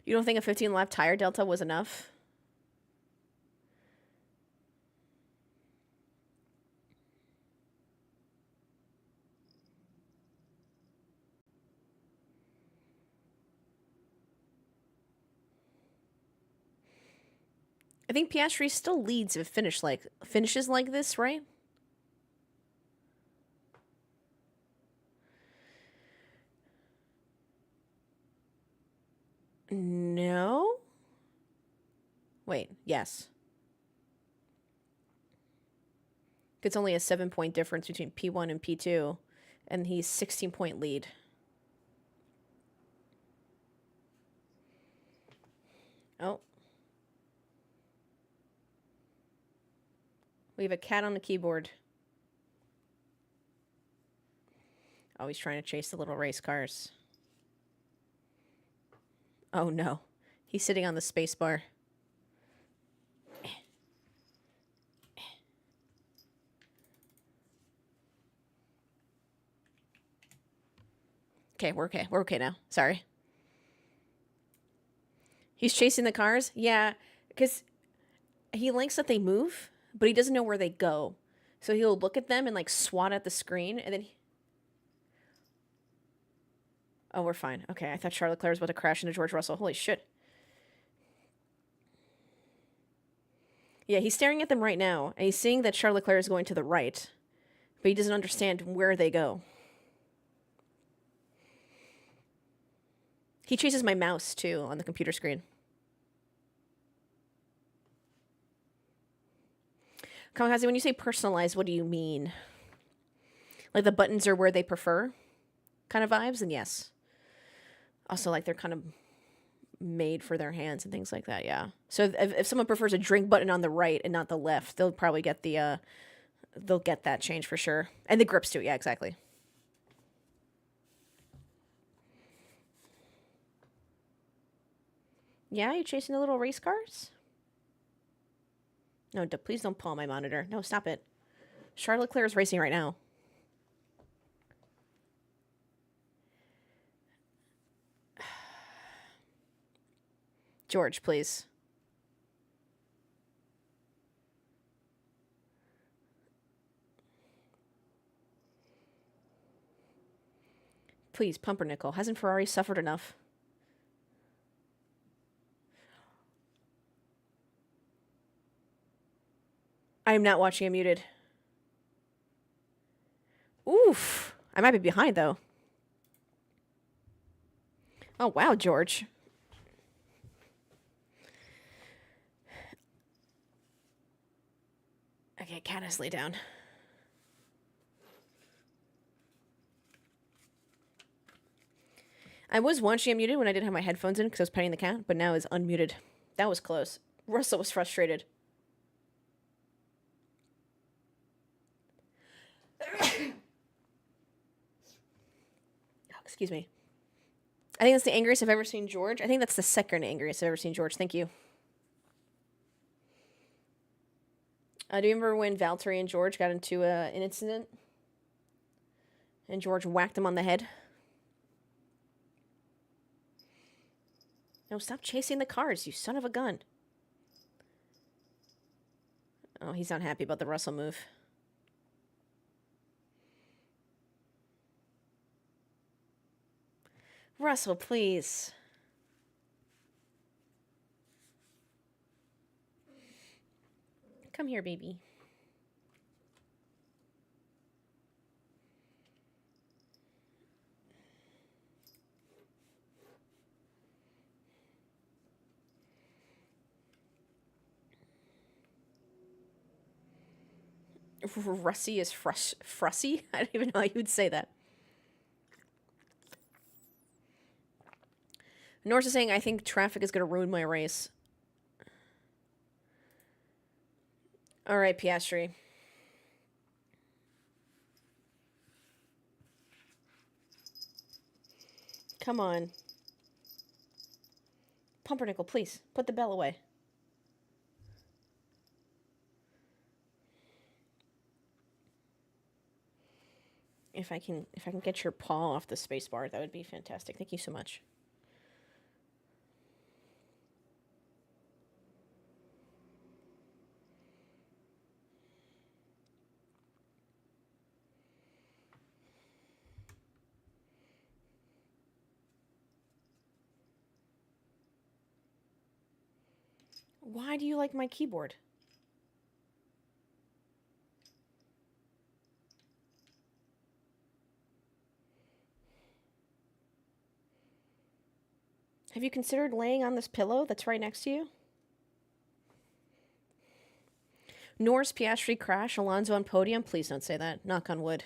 You don't think a 15-lap tire delta was enough? I think Piastri still leads if it finishes like this, right? No? Wait, yes. It's only a 7-point difference between P1 and P2, and he's 16-point lead. Oh. We have a cat on the keyboard. Oh, he's trying to chase the little race cars. Oh no. He's sitting on the space bar. Okay, we're okay. We're okay now. Sorry. He's chasing the cars? Yeah, because he likes that they move, but he doesn't know where they go. So he'll look at them and like swat at the screen, and then oh, we're fine. Okay, I thought Charles Leclerc was about to crash into George Russell. Holy shit. Yeah, he's staring at them right now, and he's seeing that Charles Leclerc is going to the right, but he doesn't understand where they go. He chases my mouse, too, on the computer screen. Kamikaze, when you say personalized, what do you mean? Like the buttons are where they prefer kind of vibes? And yes. Also, like they're kind of made for their hands and things like that, yeah. So if someone prefers a drink button on the right and not the left, they'll probably get they'll get that change for sure. And the grips too, yeah, exactly. Yeah, you chasing the little race cars? No, please don't pull on my monitor. No, stop it. Charles Leclerc is racing right now. George, please. Please, pumpernickel. Hasn't Ferrari suffered enough? I am not watching him muted. Oof. I might be behind, though. Oh, wow, George. Okay, Canis, lay down. I was watching him muted when I didn't have my headphones in because I was petting the cat, but now it's unmuted. That was close. Russell was frustrated. Excuse me. I think that's the angriest I've ever seen George. I think that's the second angriest I've ever seen George. Thank you. Do you remember when Valtteri and George got into an incident? And George whacked him on the head? No, stop chasing the cars, you son of a gun. Oh, he's not happy about the Russell move. Russell, please. Come here, baby. Russie is frussy? I don't even know how you'd say that. Norse is saying, I think traffic is going to ruin my race. All right, Piastri. Come on. Pumpernickel, please. Put the bell away. If I can get your paw off the spacebar, that would be fantastic. Thank you so much. Why do you like my keyboard? Have you considered laying on this pillow that's right next to you? Norris Piastri crash, Alonso on podium. Please don't say that. Knock on wood.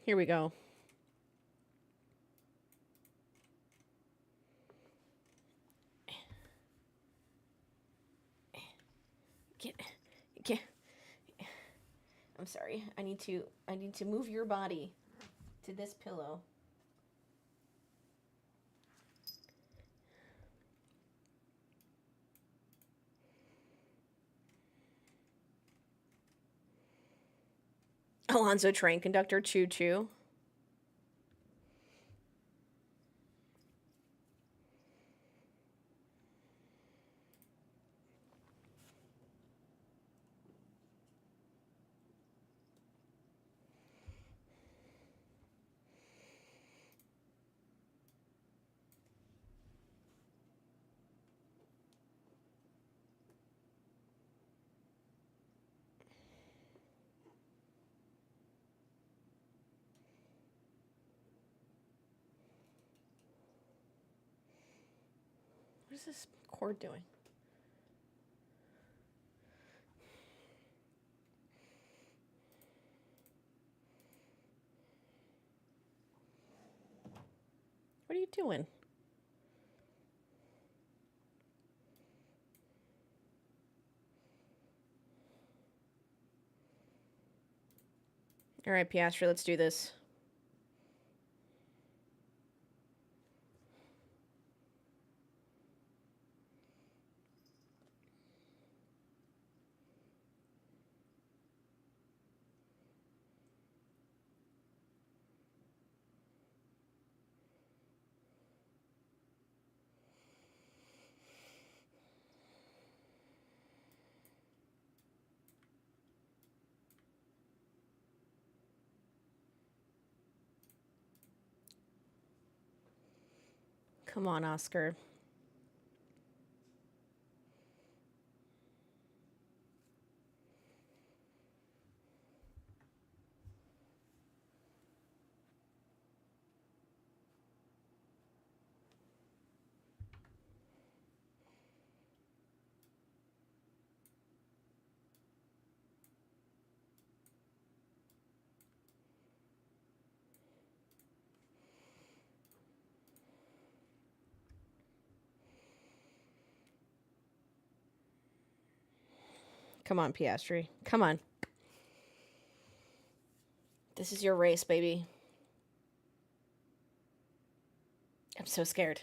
Here we go. Get. I'm sorry. I need to move your body to this pillow. Alonso train conductor, choo choo. What is this cord doing? What are you doing? All right, Piastri, let's do this. Come on, Oscar. Come on, Piastri. Come on. This is your race, baby. I'm so scared.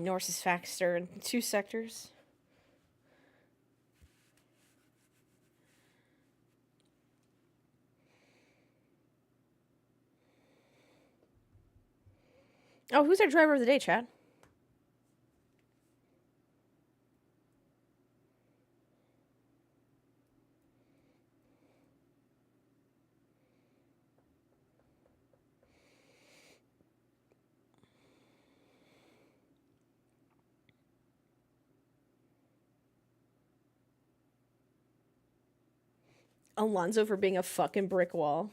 Norris is faster in 2 sectors. Oh, who's our driver of the day, Chad? Alonso for being a fucking brick wall.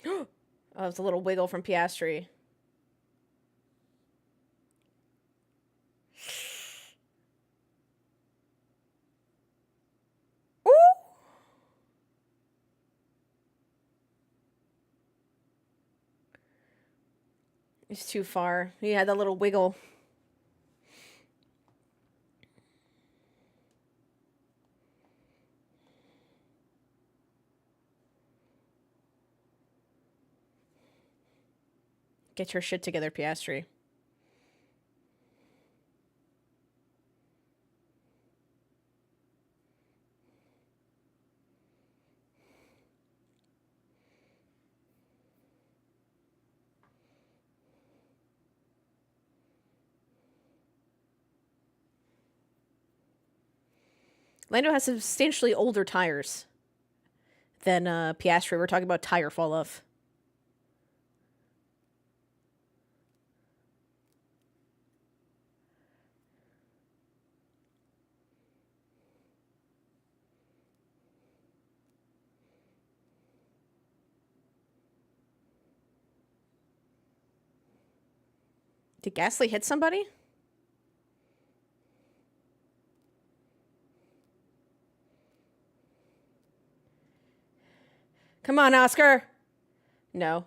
Oh, it's a little wiggle from Piastri. Ooh! It's too far. He had that little wiggle. Get your shit together, Piastri. Lando has substantially older tires than Piastri. We're talking about tire fall off. Did Gasly hit somebody? Come on, Oscar. No.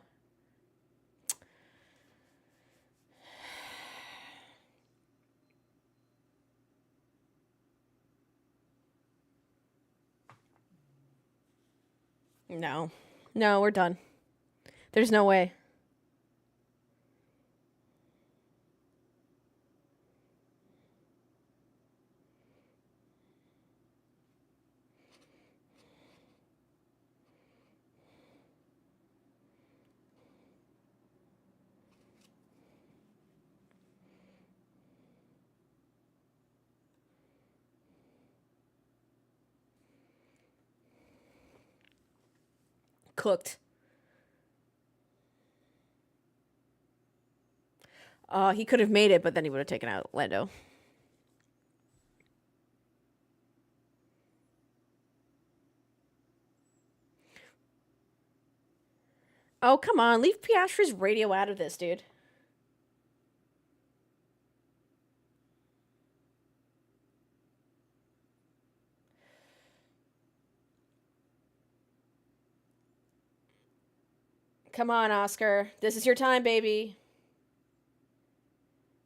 No. No, we're done. There's no way. Cooked. He could have made it, but then he would have taken out Lando. Oh, come on. Leave Piastri's radio out of this, dude. Come on, Oscar. This is your time, baby.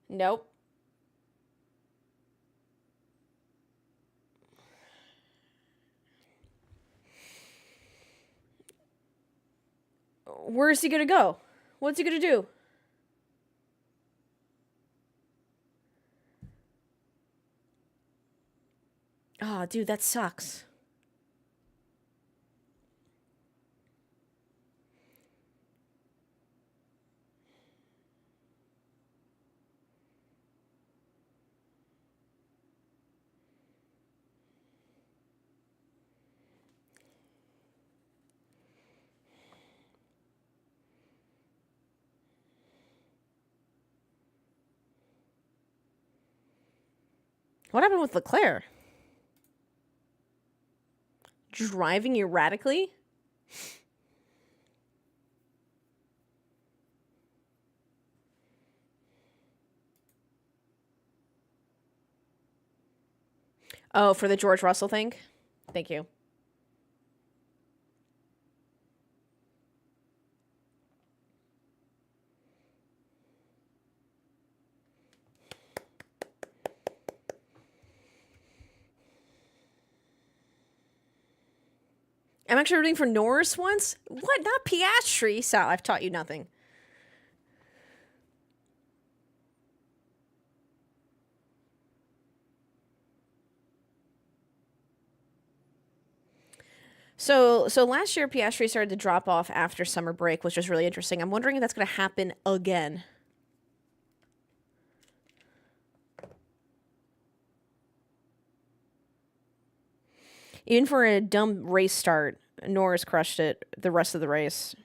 Nope. Where's he gonna go? What's he gonna do? Oh, dude, that sucks. What happened with Leclerc? Driving erratically? Oh, for the George Russell thing? Thank you. I'm actually rooting for Norris once? What? Not Piastri? Sal, I've taught you nothing. So last year Piastri started to drop off after summer break, which was really interesting. I'm wondering if that's going to happen again. Even for a dumb race start, Norris crushed it the rest of the race.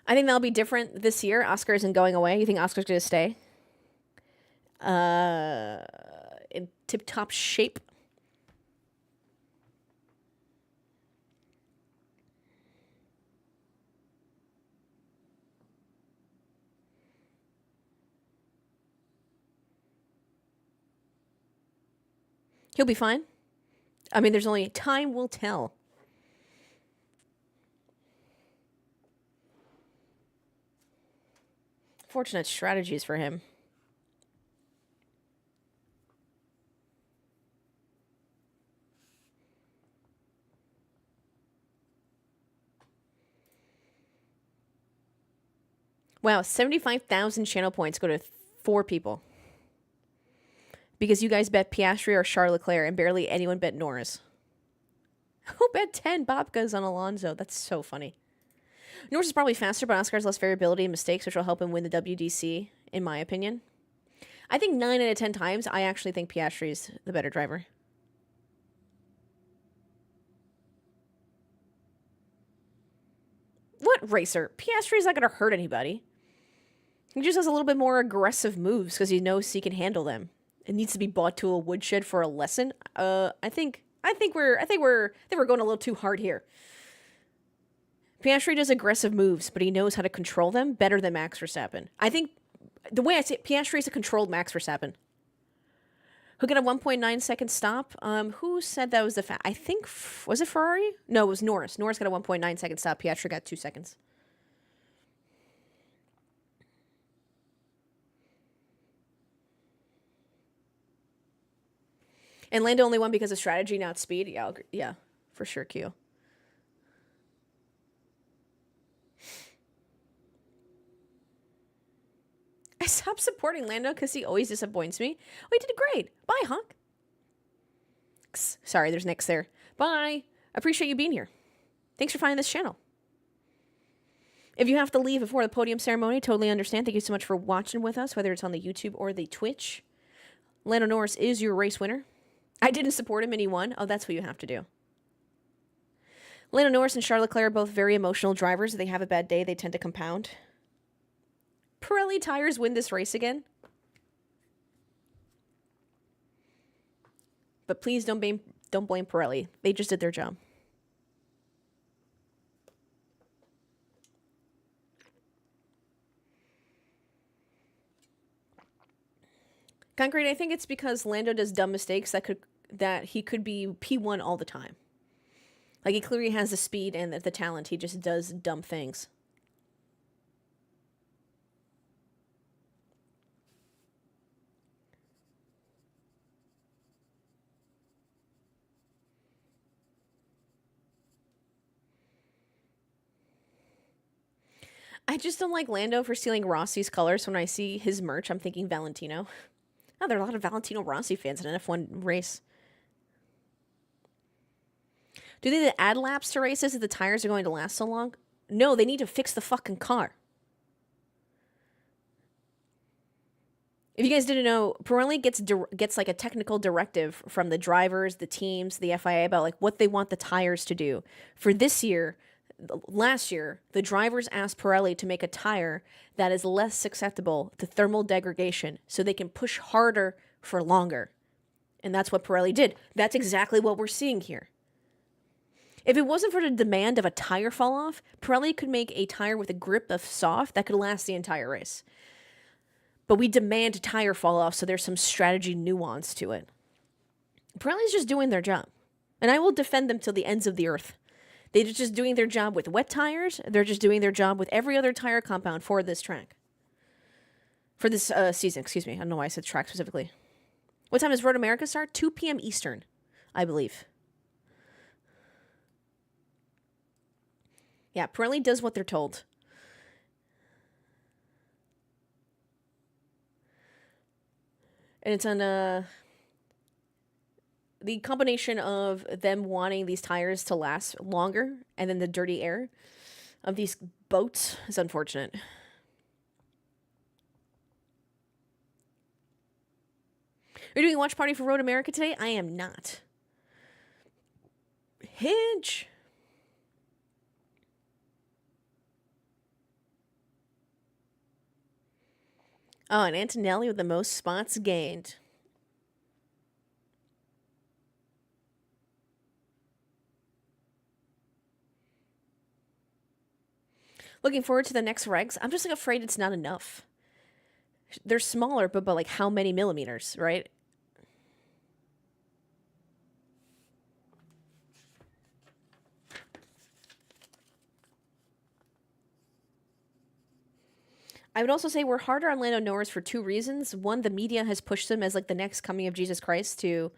I think that'll be different this year. Oscar isn't going away. You think Oscar's going to stay? In tip-top shape. He'll be fine. I mean, there's only time will tell. Fortunate strategies for him. Wow, 75,000 channel points go to 4 people. Because you guys bet Piastri or Charles Leclerc and barely anyone bet Norris. Who bet 10 babkas on Alonso? That's so funny. Norris is probably faster, but Oscar has less variability and mistakes, which will help him win the WDC, in my opinion. I think 9 out of 10 times, I actually think Piastri is the better driver. What racer? Piastri's not going to hurt anybody. He just has a little bit more aggressive moves because he knows he can handle them. It needs to be brought to a woodshed for a lesson. I think we're going a little too hard here. Piastri does aggressive moves, but he knows how to control them better than Max Verstappen. I think the way I see it, Piastri is a controlled Max Verstappen. Who got a 1.9 second stop? Who said that was the I think was it Ferrari? No, it was Norris. Norris got a 1.9 second stop. Piastri got 2 seconds. And Lando only won because of strategy, not speed. Yeah, for sure, Q. I stopped supporting Lando because he always disappoints me. Oh, he did great. Bye, Hawk. Sorry, there's Nick's there. Bye. Appreciate you being here. Thanks for finding this channel. If you have to leave before the podium ceremony, totally understand. Thank you so much for watching with us, whether it's on the YouTube or the Twitch. Lando Norris is your race winner. I didn't support him and he won. Oh, that's what you have to do. Lando Norris and Charles Leclerc are both very emotional drivers. If they have a bad day, they tend to compound. Pirelli tires win this race again. But please don't blame Pirelli. They just did their job. Concrete, I think it's because Lando does dumb mistakes that he could be P1 all the time. Like, he clearly has the speed and the talent. He just does dumb things. I just don't like Lando for stealing Rossi's colors. When I see his merch, I'm thinking Valentino. Oh, there are a lot of Valentino Rossi fans in an F1 race. Do they need to add laps to races if the tires are going to last so long? No, they need to fix the fucking car. If you guys didn't know, Pirelli gets like a technical directive from the drivers, the teams, the FIA about like what they want the tires to do. For this year, last year, the drivers asked Pirelli to make a tire that is less susceptible to thermal degradation so they can push harder for longer. And that's what Pirelli did. That's exactly what we're seeing here. If it wasn't for the demand of a tire fall off, Pirelli could make a tire with a grip of soft that could last the entire race. But we demand tire fall off, so there's some strategy nuance to it. Pirelli's just doing their job. And I will defend them till the ends of the earth. They're just doing their job with wet tires. They're just doing their job with every other tire compound for this track. For this season, excuse me. I don't know why I said track specifically. What time does Road America start? 2 p.m. Eastern, I believe. Yeah, Pirelli does what they're told. And it's on the combination of them wanting these tires to last longer and then the dirty air of these boats is unfortunate. Are you doing a watch party for Road America today? I am not. Hinge. Oh, and Antonelli with the most spots gained. Looking forward to the next regs. I'm just like afraid it's not enough. They're smaller, but like how many millimeters, right? I would also say we're harder on Lando Norris for two reasons. One, the media has pushed him as like the next coming of Jesus Christ to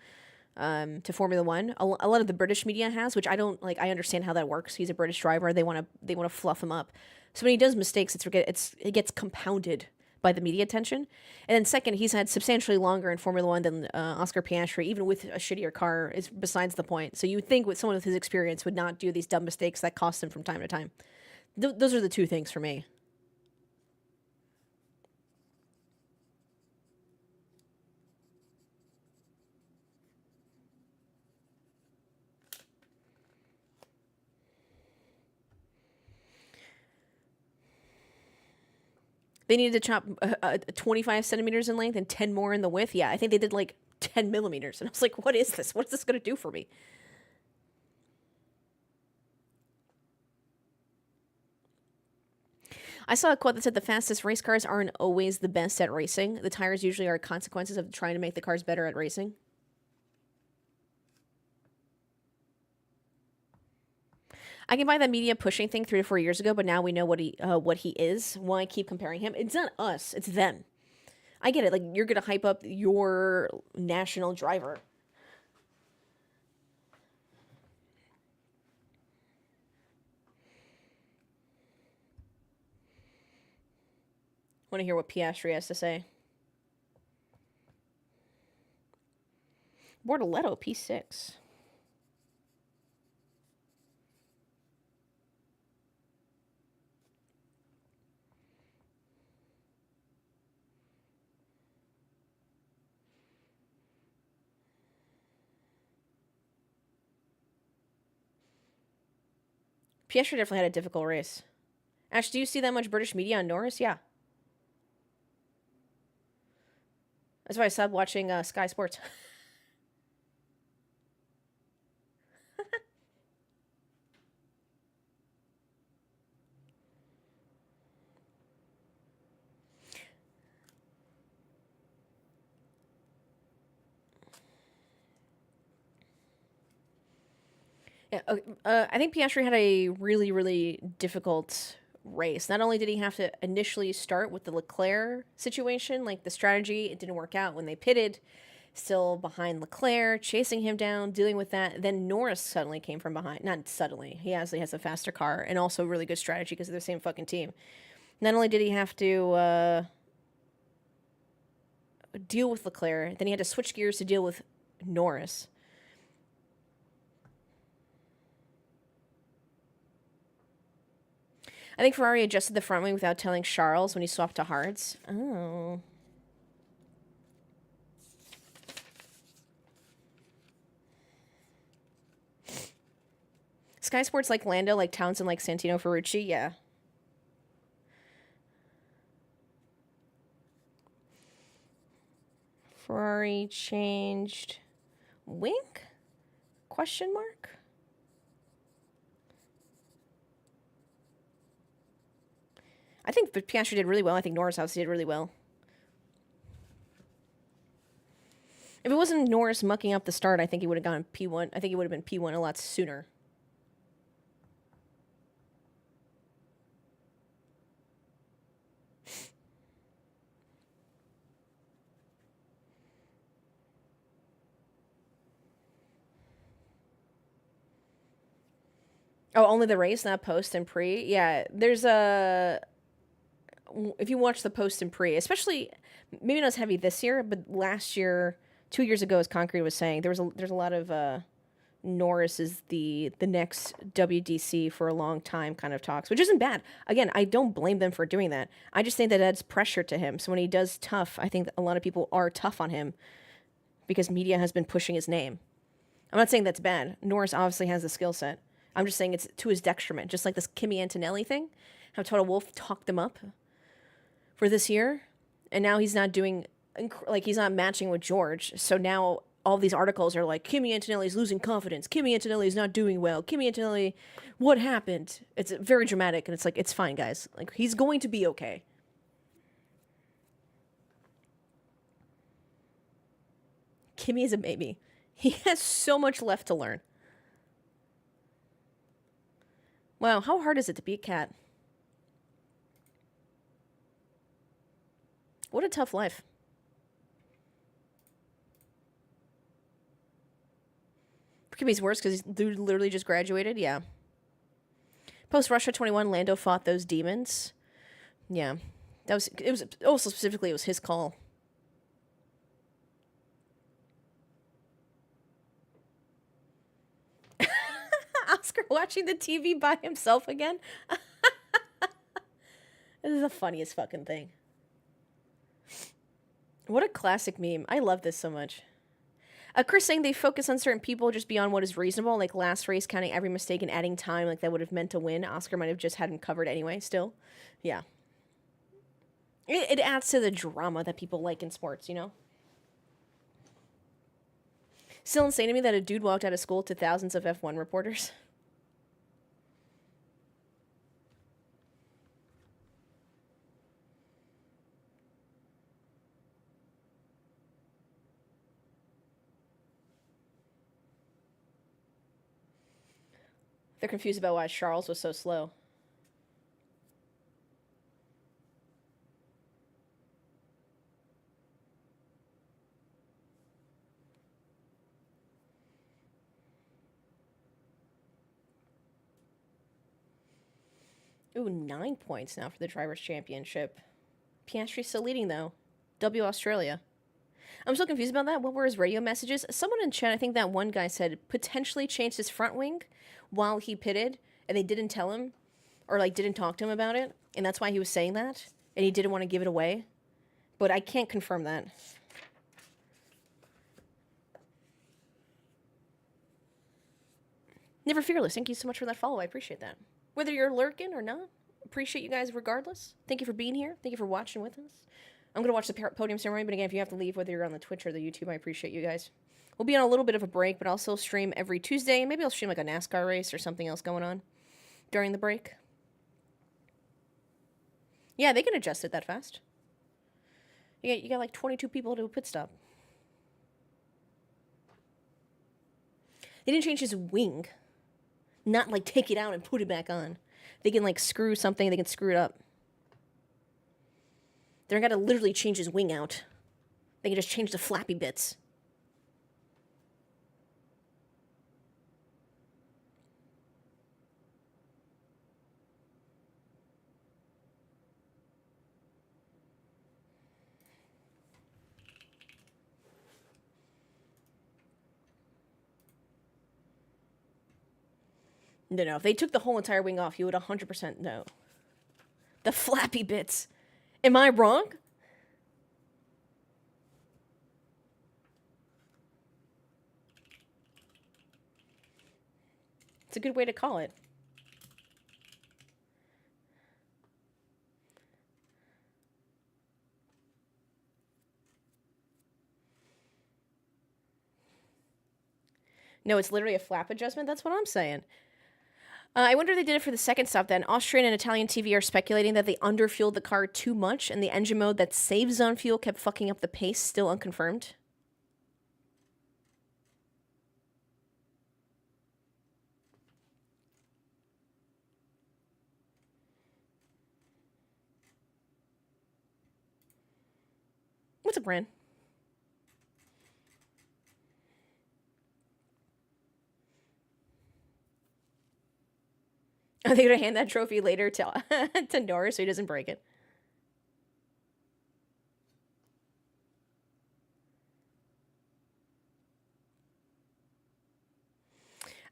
Formula One. A lot of the British media has, which I don't like. I understand how that works. He's a British driver. They want to fluff him up. So when he does mistakes, it gets compounded by the media attention. And then second, he's had substantially longer in Formula One than Oscar Piastri, even with a shittier car. Is besides the point. So you would think with someone with his experience would not do these dumb mistakes that cost him from time to time. Those are the two things for me. They needed to chop 25 centimeters in length and 10 more in the width. Yeah, I think they did like 10 millimeters. And I was like, what is this? What's this going to do for me? I saw a quote that said the fastest race cars aren't always the best at racing. The tires usually are consequences of trying to make the cars better at racing. I can buy that media pushing thing 3 to 4 years ago, but now we know what he is. Why keep comparing him? It's not us. It's them. I get it. Like you're gonna hype up your national driver. Want to hear what Piastri has to say? Bortoletto P6. Piastri definitely had a difficult race. Ash, do you see that much British media on Norris? Yeah. That's why I stopped watching Sky Sports. Yeah, okay. I think Piastri had a really, really difficult race. Not only did he have to initially start with the Leclerc situation, like the strategy, it didn't work out when they pitted, still behind Leclerc, chasing him down, dealing with that. Then Norris suddenly came from behind. Not suddenly. He has a faster car and also really good strategy because they're the same fucking team. Not only did he have to deal with Leclerc, then he had to switch gears to deal with Norris. I think Ferrari adjusted the front wing without telling Charles when he swapped to hards. Oh. Sky Sports like Lando, like Townsend, like Santino Ferrucci. Yeah. Ferrari changed wing? Question mark? I think Piastri did really well. I think Norris obviously did really well. If it wasn't Norris mucking up the start, I think he would have gone P1. I think he would have been P1 a lot sooner. Oh, only the race, not post and pre. Yeah, there's a. If you watch the post and pre, especially maybe not as heavy this year, but last year, 2 years ago, as Concrete was saying, there's a lot of Norris is the next WDC for a long time kind of talks, which isn't bad. Again, I don't blame them for doing that. I just think that adds pressure to him. So when he does tough, I think that a lot of people are tough on him because media has been pushing his name. I'm not saying that's bad. Norris obviously has the skill set. I'm just saying it's to his detriment, just like this Kimi Antonelli thing, how Toto Wolff talked them up for this year. And now he's not doing, like, he's not matching with George. So now all these articles are like, Kimi Antonelli's losing confidence. Kimi Antonelli's not doing well. Kimi Antonelli, what happened? It's very dramatic. And it's like, it's fine, guys. Like, he's going to be okay. Kimi is a baby. He has so much left to learn. Wow, how hard is it to be a cat? What a tough life. Kimi's worse because he's literally just graduated. Yeah. Post Russia 21, Lando fought those demons. Yeah, it was also specifically it was his call. Oscar watching the TV by himself again. This is the funniest fucking thing. What a classic meme. I love this so much. Chris saying they focus on certain people just beyond what is reasonable, like last race counting every mistake and adding time like that would have meant to win. Oscar might have just hadn't covered anyway, still. Yeah. It adds to the drama that people like in sports, you know? Still insane to me that a dude walked out of school to thousands of F1 reporters. They're confused about why Charles was so slow. Ooh, 9 points now for the Drivers' Championship. Piastri's still leading, though. W Australia. I'm so confused about that. What were his radio messages? Someone in chat, I think that one guy said, potentially changed his front wing while he pitted, and they didn't tell him, or, like, didn't talk to him about it, and that's why he was saying that, and he didn't want to give it away. But I can't confirm that. Never Fearless, thank you so much for that follow. I appreciate that. Whether you're lurking or not, appreciate you guys regardless. Thank you for being here. Thank you for watching with us. I'm going to watch the podium ceremony, but again, if you have to leave, whether you're on the Twitch or the YouTube, I appreciate you guys. We'll be on a little bit of a break, but I'll still stream every Tuesday. Maybe I'll stream like a NASCAR race or something else going on during the break. Yeah, they can adjust it that fast. You got like 22 people to a pit stop. They didn't change his wing. Not like take it out and put it back on. They can like screw something, they can screw it up. They're not gonna literally change his wing out. They can just change the flappy bits. No, if they took the whole entire wing off, you would 100% know. The flappy bits. Am I wrong? It's a good way to call it. No, it's literally a flap adjustment. That's what I'm saying. I wonder if they did it for the second stop then. Austrian and Italian TV are speculating that they underfueled the car too much and the engine mode that saves on fuel kept fucking up the pace, still unconfirmed. What's up, Bran? Are they going to hand that trophy later to, to Norris so he doesn't break it?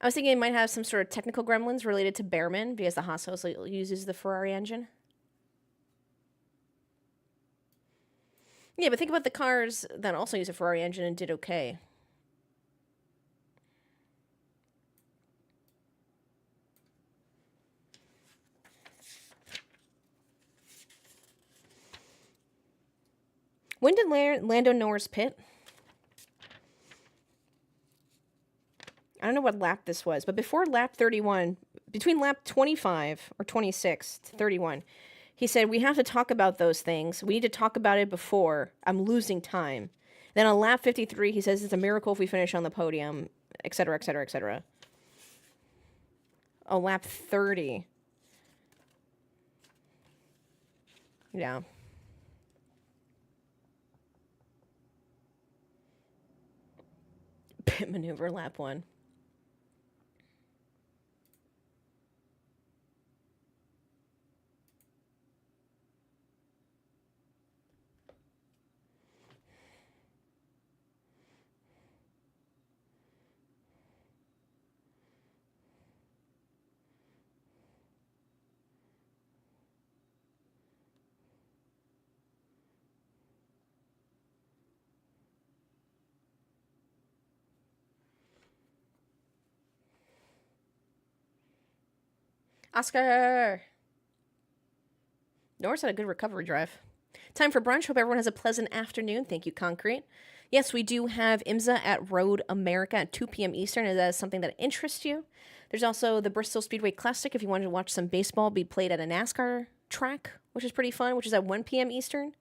I was thinking it might have some sort of technical gremlins related to Behrman because the Haas house uses the Ferrari engine. Yeah, but think about the cars that also use a Ferrari engine and did okay. When did Lando Norris pit? I don't know what lap this was, but before lap 31, between lap 25 or 26 to 31, he said, we have to talk about those things. We need to talk about it before. I'm losing time. Then on lap 53, he says it's a miracle if we finish on the podium, etc., etc., etc. Oh, lap 30. Yeah. Pit maneuver, lap 1. Oscar! Norris had a good recovery drive. Time for brunch. Hope everyone has a pleasant afternoon. Thank you, Concrete. Yes, we do have IMSA at Road America at 2 p.m. Eastern, if that is something that interests you. There's also the Bristol Speedway Classic if you wanted to watch some baseball be played at a NASCAR track, which is pretty fun, which is at 1 p.m. Eastern.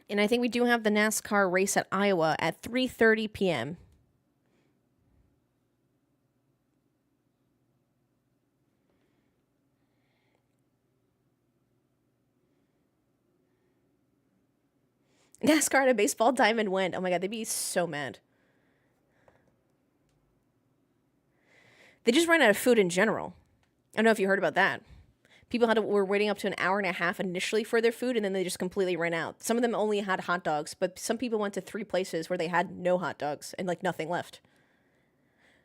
And I think we do have the NASCAR race at Iowa at 3:30 p.m. NASCAR at a baseball diamond went. Oh my god, they'd be so mad. They just ran out of food in general. I don't know if you heard about that. People were waiting up to an hour and a half initially for their food, and then they just completely ran out. Some of them only had hot dogs, but some people went to 3 places where they had no hot dogs and like nothing left.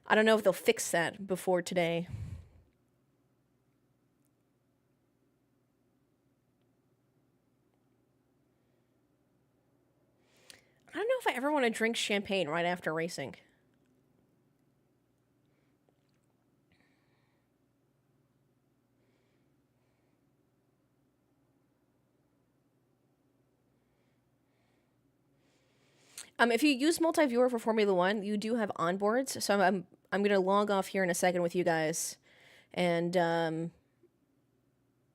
I don't know if they'll fix that before today. I don't know if I ever want to drink champagne right after racing. If you use multi-viewer for Formula One, you do have onboards. So I'm gonna log off here in a second with you guys, and oh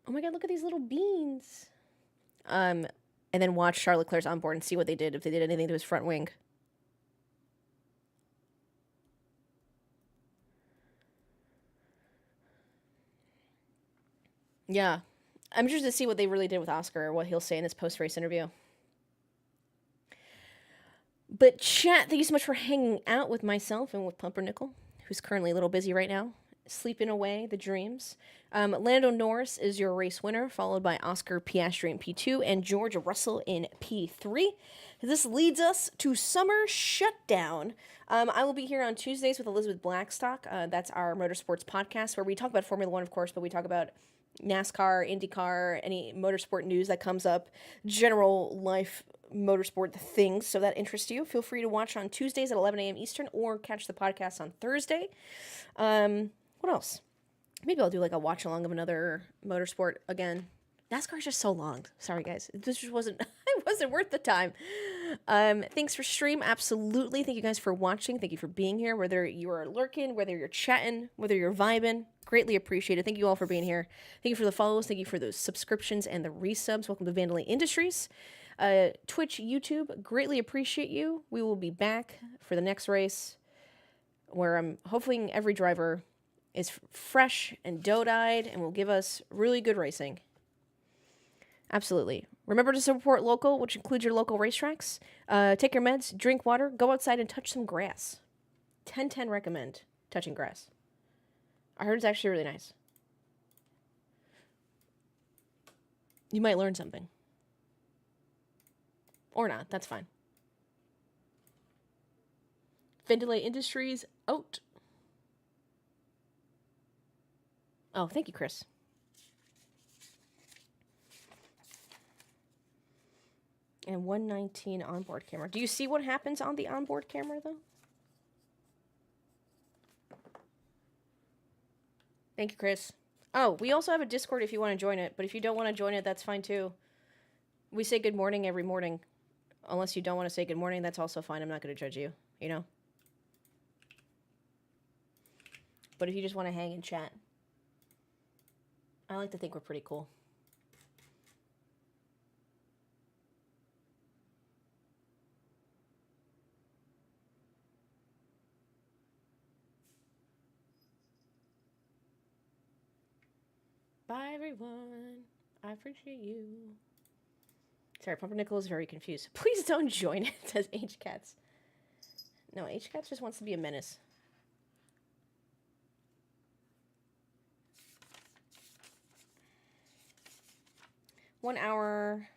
my god, look at these little beans. And then watch Charles Leclerc's onboard and see what they did, if they did anything to his front wing. Yeah. I'm interested to see what they really did with Oscar, or what he'll say in his post-race interview. But chat, thank you so much for hanging out with myself and with Pumpernickel, who's currently a little busy right now, sleeping away the dreams. Lando Norris is your race winner, followed by Oscar Piastri in P2 and George Russell in P3. This leads us to Summer Shutdown. I will be here on Tuesdays with Elizabeth Blackstock. That's our motorsports podcast where we talk about Formula One, of course, but we talk about NASCAR, IndyCar, any motorsport news that comes up, general life motorsport things, so that interests you. Feel free to watch on Tuesdays at 11 a.m. Eastern or catch the podcast on Thursday. What else? Maybe I'll do like a watch along of another motorsport again. NASCAR is just so long. Sorry, guys. This just wasn't it wasn't worth the time. Thanks for stream. Absolutely. Thank you guys for watching. Thank you for being here. Whether you are lurking, whether you're chatting, whether you're vibing, greatly appreciated. Thank you all for being here. Thank you for the follows. Thank you for those subscriptions and the resubs. Welcome to Vandelay Industries. Twitch, YouTube, greatly appreciate you. We will be back for the next race where I'm hoping every driver is fresh and doe-eyed and will give us really good racing. Absolutely. Remember to support local, which includes your local racetracks. Take your meds, drink water, go outside and touch some grass. 10/10 recommend touching grass. I heard it's actually really nice. You might learn something. Or not, that's fine. Vandelay Industries out. Oh, thank you, Chris. And 119 onboard camera. Do you see what happens on the onboard camera, though? Thank you, Chris. Oh, we also have a Discord if you want to join it, but if you don't want to join it, that's fine, too. We say good morning every morning. Unless you don't want to say good morning, that's also fine. I'm not going to judge you, you know? But if you just want to hang and chat, I like to think we're pretty cool. Bye, everyone. I appreciate you. Sorry, Pumpernickel is very confused. Please don't join it, says H-Cats. No, H-Cats just wants to be a menace. One hour